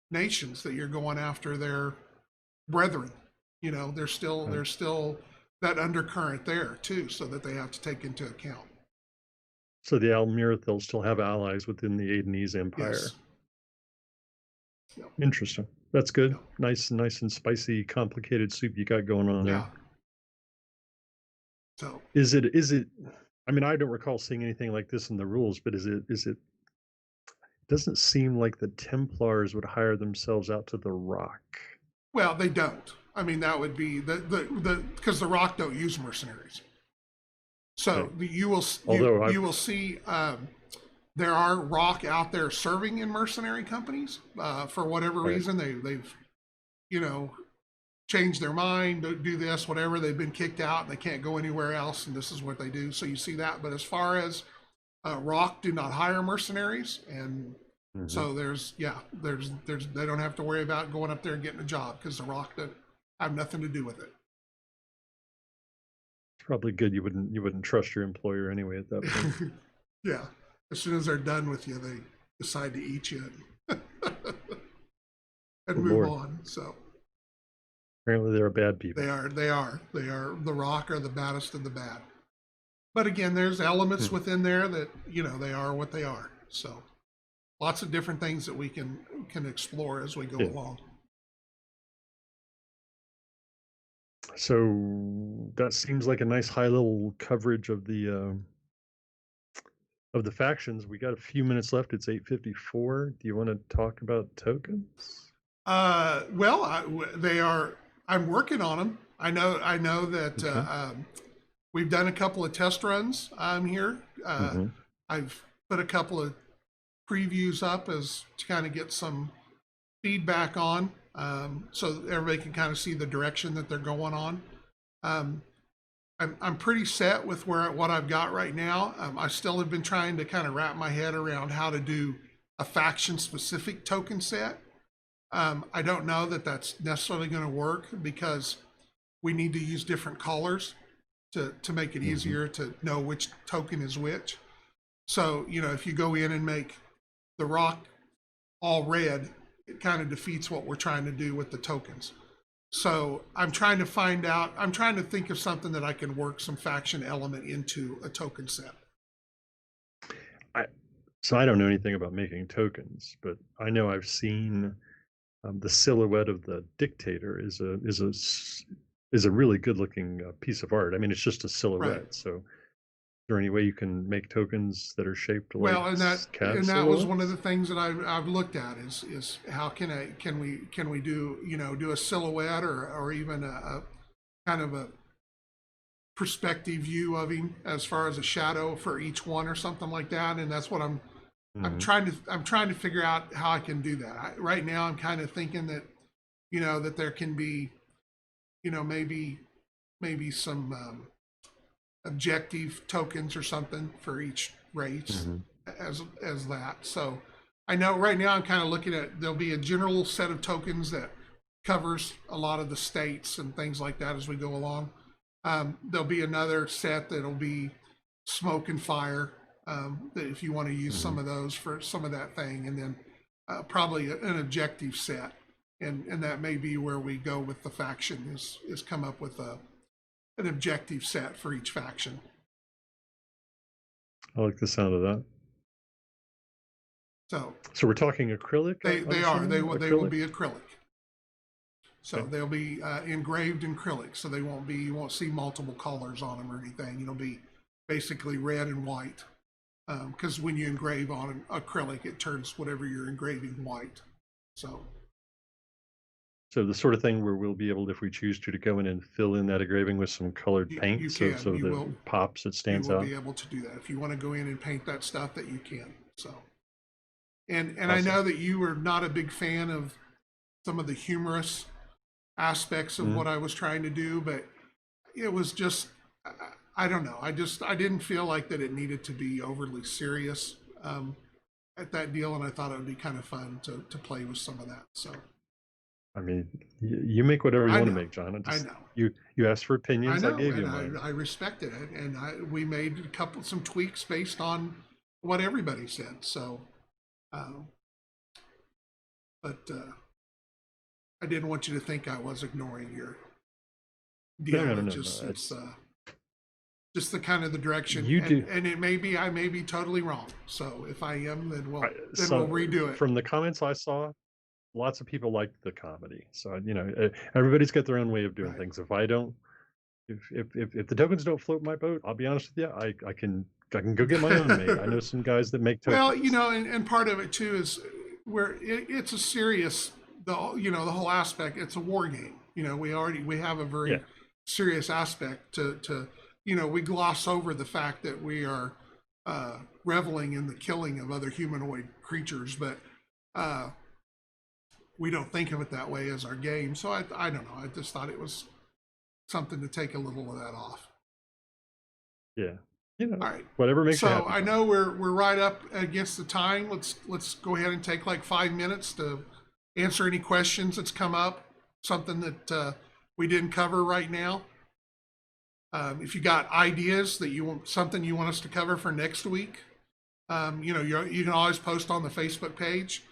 nations that you're going after their brethren? There's still that undercurrent there too, so that they have to take into account. So the Almirith, they'll still have allies within the A&Es Empire. Yes. Interesting. That's good. Nice and spicy, complicated soup you got going on there. Yeah. So is it? I mean, I don't recall seeing anything like this in the rules, but is it? Doesn't seem like the Templars would hire themselves out to the Rock. Well, they don't. I mean, that would be because the Rock don't use mercenaries. So you will see there are Rock out there serving in mercenary companies for whatever reason. They've changed their mind, do this, whatever. They've been kicked out and they can't go anywhere else, and this is what they do. So you see that. But as far as Rock do not hire mercenaries, and so they don't have to worry about going up there and getting a job, because the Rock have nothing to do with it. It's probably good you wouldn't trust your employer anyway at that point. Yeah. As soon as they're done with you, they decide to eat you and move on. So apparently they're bad people. They are. The Rock are the baddest of the bad. But again, there's elements within there that, they are what they are. So lots of different things that we can explore as we go along. So that seems like a nice high level coverage of the factions. We got a few minutes left. It's 8:54. Do you want to talk about tokens? They are. I'm working on them. I know that we've done a couple of test runs here. I've put a couple of previews up to kind of get some feedback on, so everybody can kind of see the direction that they're going on. I'm pretty set with what I've got right now. I still have been trying to kind of wrap my head around how to do a faction specific token set. I don't know that that's necessarily going to work, because we need to use different colors. to make it Mm-hmm. easier to know which token is which. So, if you go in and make the rock all red, it kind of defeats what we're trying to do with the tokens. So I'm trying to think of something that I can work some faction element into a token set. So I don't know anything about making tokens, but I know I've seen the silhouette of the dictator is a really good looking piece of art. I mean, it's just a silhouette. Right. So is there any way you can make tokens that are shaped like Well, and CAV that was one of silhouettes? the things that I've looked at is how can we do a silhouette or even a kind of a perspective view of him as far as a shadow for each one or something like that. And that's what I'm trying to figure out how I can do that. Right now I'm kind of thinking that that there can be maybe some objective tokens or something for each race as that. So I know right now I'm kind of looking at, there'll be a general set of tokens that covers a lot of the states and things like that as we go along. There'll be another set that'll be smoke and fire, that if you want to use some of those for some of that thing, and then probably an objective set, and that may be where we go with the faction is come up with an objective set for each faction. I like the sound of that. So we're talking acrylic. They will be acrylic. So Okay. they'll be engraved in acrylic. So you won't see multiple colors on them or anything. It'll be basically red and white. Because when you engrave on an acrylic, it turns whatever you're engraving white. So the sort of thing where we'll be able, if we choose to go in and fill in that engraving with some colored paint, you so can. that it pops, it stands out. You will be able to do that if you want to go in and paint that stuff. That you can. So, and Awesome. I know that you were not a big fan of some of the humorous aspects of what I was trying to do, but it was just, I don't know. I didn't feel like that it needed to be overly serious at that deal, and I thought it would be kind of fun to play with some of that. So, I mean, you make whatever you want to make, John. I know. You asked for opinions. I gave you mine. I respected it, and we made some tweaks based on what everybody said. So, but I didn't want you to think I was ignoring your deal. No. It's just the kind of the direction you do, and I may be totally wrong. So if I am, then we'll redo it. From the comments I saw, lots of people liked the comedy. So everybody's got their own way of doing things. If the tokens don't float my boat, I'll be honest with you, I can go get my own made. I know some guys that make tokens. Well, and part of it too is where it's a serious, the whole aspect. It's a war game. We have a very serious aspect to we gloss over the fact that we are reveling in the killing of other humanoid creatures, but we don't think of it that way as our game. So I don't know. I just thought it was something to take a little of that off. Yeah. All right. Whatever makes you happy. So I know we're right up against the time. Let's go ahead and take like 5 minutes to answer any questions that's come up. Something that we didn't cover right now. If you got ideas that you want us to cover for next week, you can always post on the Facebook page.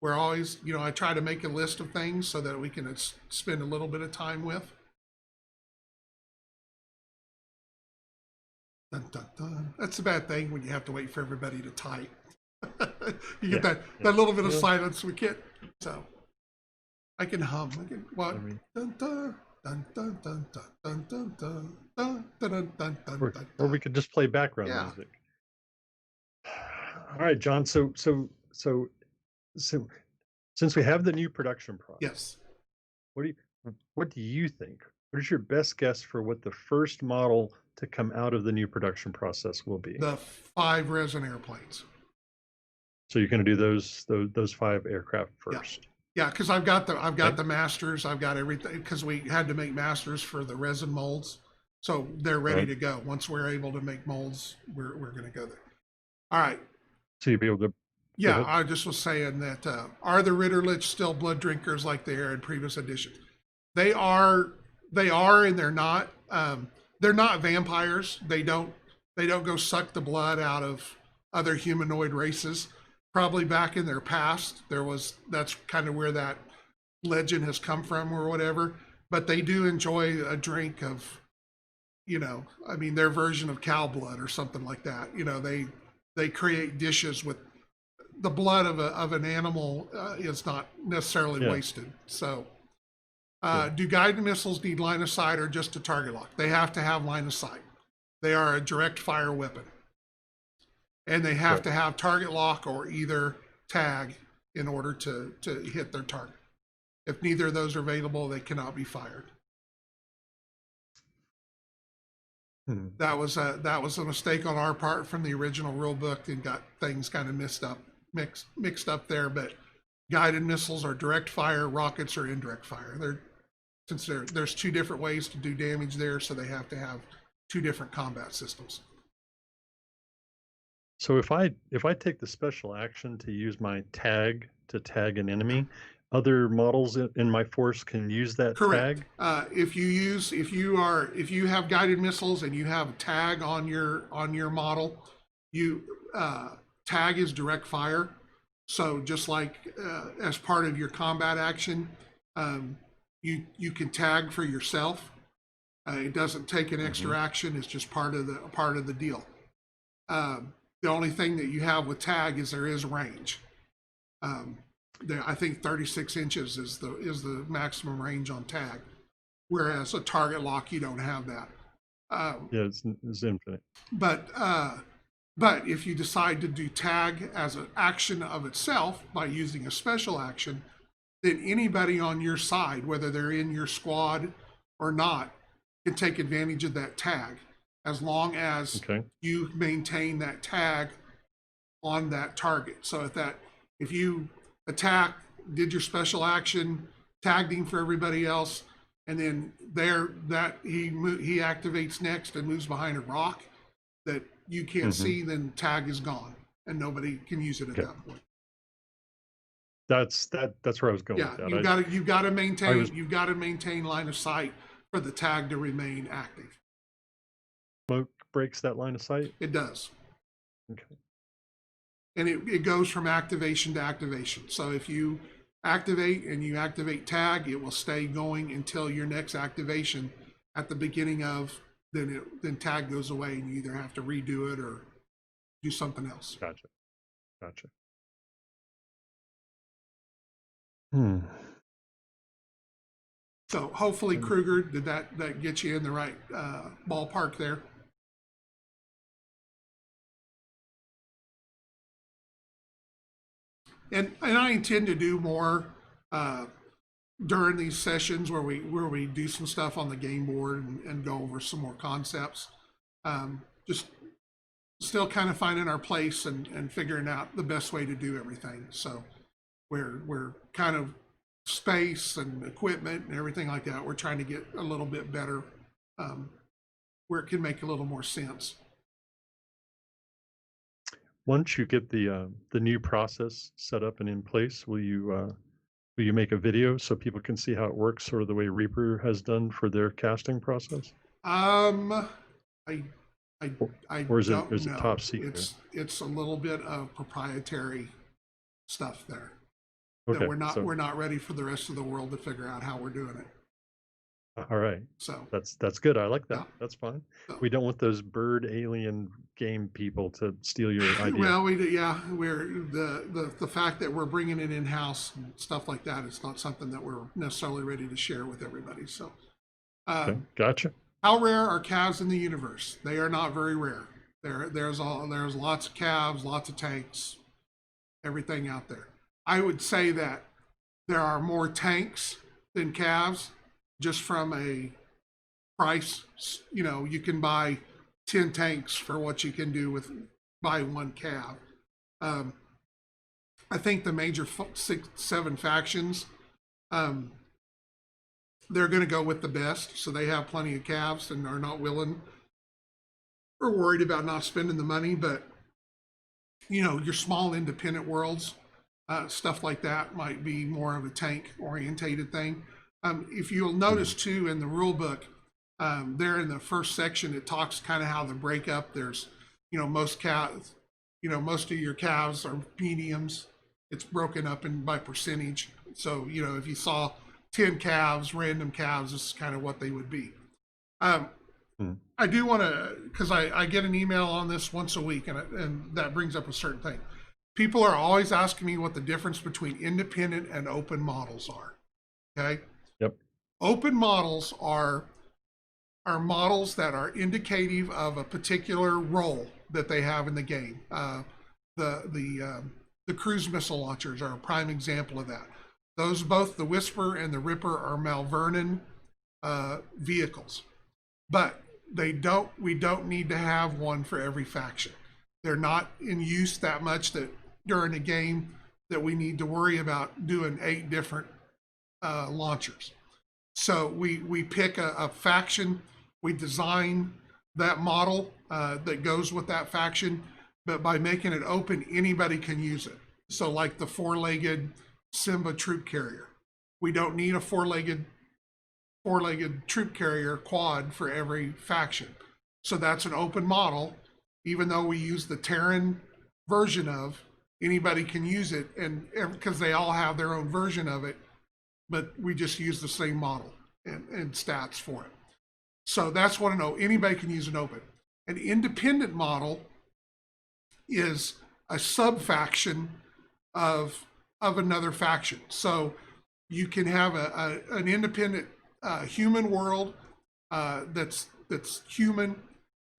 We're always, I try to make a list of things so that we can spend a little bit of time with. Dun, dun, dun. That's a bad thing when you have to wait for everybody to type. You get that little bit of silence. We can't. So I can hum. What? Dun, dun, dun, dun, dun, dun, dun, dun, dun, dun, dun, dun, or we could just play background music. All right, John. So since we have the new production process, yes. What do you think? What is your best guess for what the first model to come out of the new production process will be? The 5 resin airplanes. So you're going to do those 5 aircraft first. Yeah, because I've got the masters. I've got everything because we had to make masters for the resin molds, so they're ready to go. Once we're able to make molds, we're going to go there. All right. So you'll be able to. Yeah, I just was saying that are the Ritterlich still blood drinkers like they are in previous editions? They are, and they're not. they're not vampires. They don't go suck the blood out of other humanoid races. Probably back in their past, that's kind of where that legend has come from or whatever. But they do enjoy a drink of, I mean, their version of cow blood or something like that. They create dishes with the blood of an animal is not necessarily wasted. So, do guided missiles need line of sight or just a target lock? They have to have line of sight. They are a direct fire weapon, and they have to have target lock or either tag in order to hit their target. If neither of those are available, they cannot be fired. That was a mistake on our part from the original rule book and got things kind of mixed up there. But guided missiles are direct fire, rockets are indirect fire. There's two different ways to do damage there, so they have to have two different combat systems. So if I take the special action to use my tag to tag an enemy, other models in my force can use that Correct. tag? If you have guided missiles and you have a tag on your model, tag is direct fire. So just like as part of your combat action, you can tag for yourself. It doesn't take an extra action. It's just part of the deal. The only thing that you have with tag is there is range. I think 36 inches is the maximum range on tag, whereas a target lock you don't have that. Yeah, it's infinite. But if you decide to do tag as an action of itself by using a special action, then anybody on your side, whether they're in your squad or not, can take advantage of that tag as long as you maintain that tag on that target. So if you attack, did your special action, tagged him for everybody else, and then he activates next and moves behind a rock that you can't see, then tag is gone and nobody can use it at that point. That's where I was going. Yeah, with that. you've got to maintain line of sight for the tag to remain active. Smoke breaks that line of sight? It does. Okay. And it goes from activation to activation. So if you activate and you activate tag, it will stay going until your next activation at the beginning of, then tag goes away and you either have to redo it or do something else. Gotcha. So hopefully, Kruger, did that get you in the right ballpark there? And I intend to do more during these sessions where we do some stuff on the game board and go over some more concepts. Just still kind of finding our place and figuring out the best way to do everything. So we're kind of space and equipment and everything like that. We're trying to get a little bit better where it can make a little more sense. Once you get the new process set up and in place, will you make a video so people can see how it works, sort of the way Reaper has done for their casting process? I or is don't it know. top secret? It's a little bit of proprietary stuff there. Okay, that we're not ready for the rest of the world to figure out how we're doing it. All right. So that's good. I like that. Yeah. That's fine. So, We don't want those bird alien game people to steal your idea. well, we're the fact that we're bringing it in house and stuff like that. It's not something that we're necessarily ready to share with everybody. So, Okay, gotcha. how rare are CAVs in the universe? They are not very rare. There's lots of CAVs, lots of tanks, everything out there. I would say that there are more tanks than CAVs, just from a price. You can buy 10 tanks for what you can do with buy one CAV. I think the major 6-7 factions, they're going to go with the best, so they have plenty of CAVs and are not willing or worried about not spending the money. But your small independent worlds, stuff like that might be more of a tank orientated thing. If you'll notice too in the rule book, There in the first section, it talks kind of how the breakup. There's, most calves, most of your calves are mediums. It's broken up by percentage. So, if you saw 10 calves, random calves, this is kind of what they would be. I do want to, because I get an email on this once a week, and that brings up a certain thing. People are always asking me what the difference between independent and open models are. Okay. Yep. Open models are models that are indicative of a particular role that they have in the game. The cruise missile launchers are a prime example of that. Those, both the Whisper and the Ripper, are Malvernon vehicles, but we don't need to have one for every faction. They're not in use that much that during a game that we need to worry about doing 8 different launchers. So we pick a faction, we design that model that goes with that faction, but by making it open, anybody can use it. So like the 4-legged Simba troop carrier, we don't need a four-legged troop carrier quad for every faction. So that's an open model. Even though we use the Terran version of, anybody can use it, and because they all have their own version of it, but we just use the same model and stats for it. So that's what I know. Anybody can use an open. An independent model is a sub-faction of another faction. So you can have an independent human world that's human,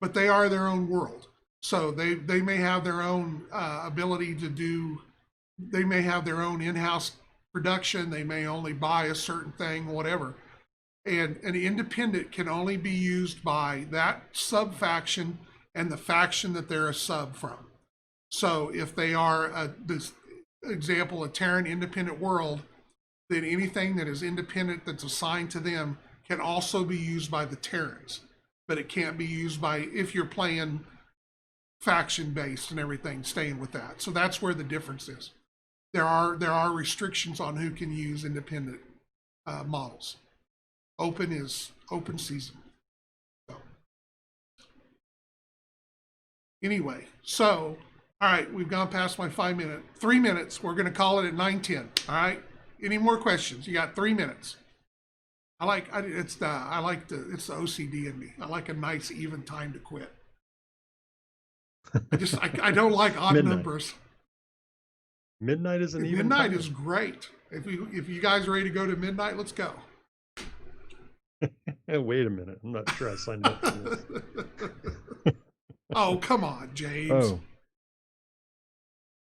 but they are their own world. So they may have their own ability to do, they may have their own in-house production, they may only buy a certain thing, whatever. And an independent can only be used by that sub-faction and the faction that they're a sub from. So if they are, this example, a Terran independent world, then anything that is independent that's assigned to them can also be used by the Terrans. But it can't be used by, if you're playing faction based and everything, staying with that. So that's where the difference is. There are restrictions on who can use independent models. Open is open season. So. Anyway, so all right, we've gone past my 5 minute, 3 minutes. We're going to call it at 9:10. All right. Any more questions? You got 3 minutes. It's the OCD in me. I like a nice even time to quit. I don't like odd numbers. Midnight is an even midnight time. Is great. If you guys are ready to go to midnight, let's go. Wait a minute. I'm not sure I signed up for this. Oh, come on, James. Oh.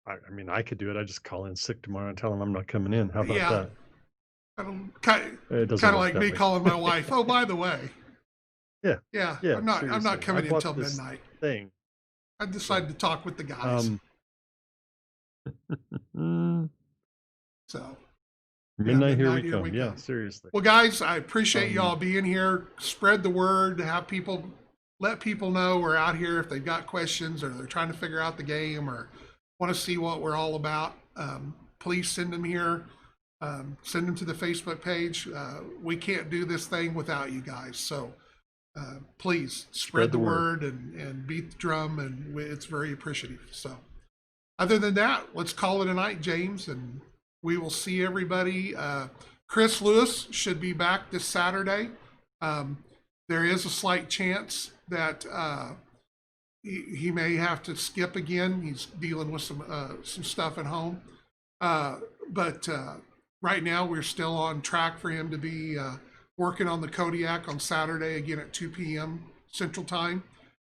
I mean, I could do it. I just call in sick tomorrow and tell them I'm not coming in. How about that? Kind of like me calling my wife. Oh, by the way. Yeah. I'm not coming in until midnight. I decided to talk with the guys. So midnight, here we come. Yeah, seriously. Well, guys, I appreciate y'all being here. Spread the word. Let people know we're out here if they've got questions or they're trying to figure out the game or want to see what we're all about. Please send them here. Send them to the Facebook page. We can't do this thing without you guys. So please spread the word and beat the drum, and it's very appreciative. So other than that, let's call it a night, James, and we will see everybody. Chris Lewis should be back this Saturday. There is a slight chance that he may have to skip again. He's dealing with some stuff at home. But right now we're still on track for him to be working on the Kodiak on Saturday again at 2 p.m. Central Time.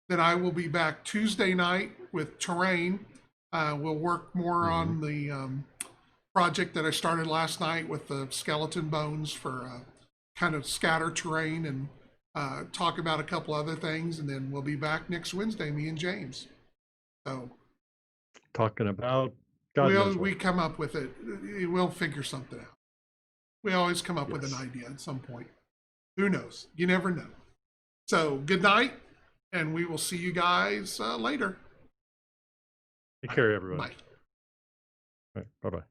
Then I will be back Tuesday night with Terrain. We'll work more on the project that I started last night with the skeleton bones for kind of scatter terrain and talk about a couple other things, and then we'll be back next Wednesday, me and James. So talking about we come up with it. We'll figure something out. We always come up with an idea at some point. Who knows? You never know. So good night, and we will see you guys later. Take care, everyone. Bye. All right, bye-bye.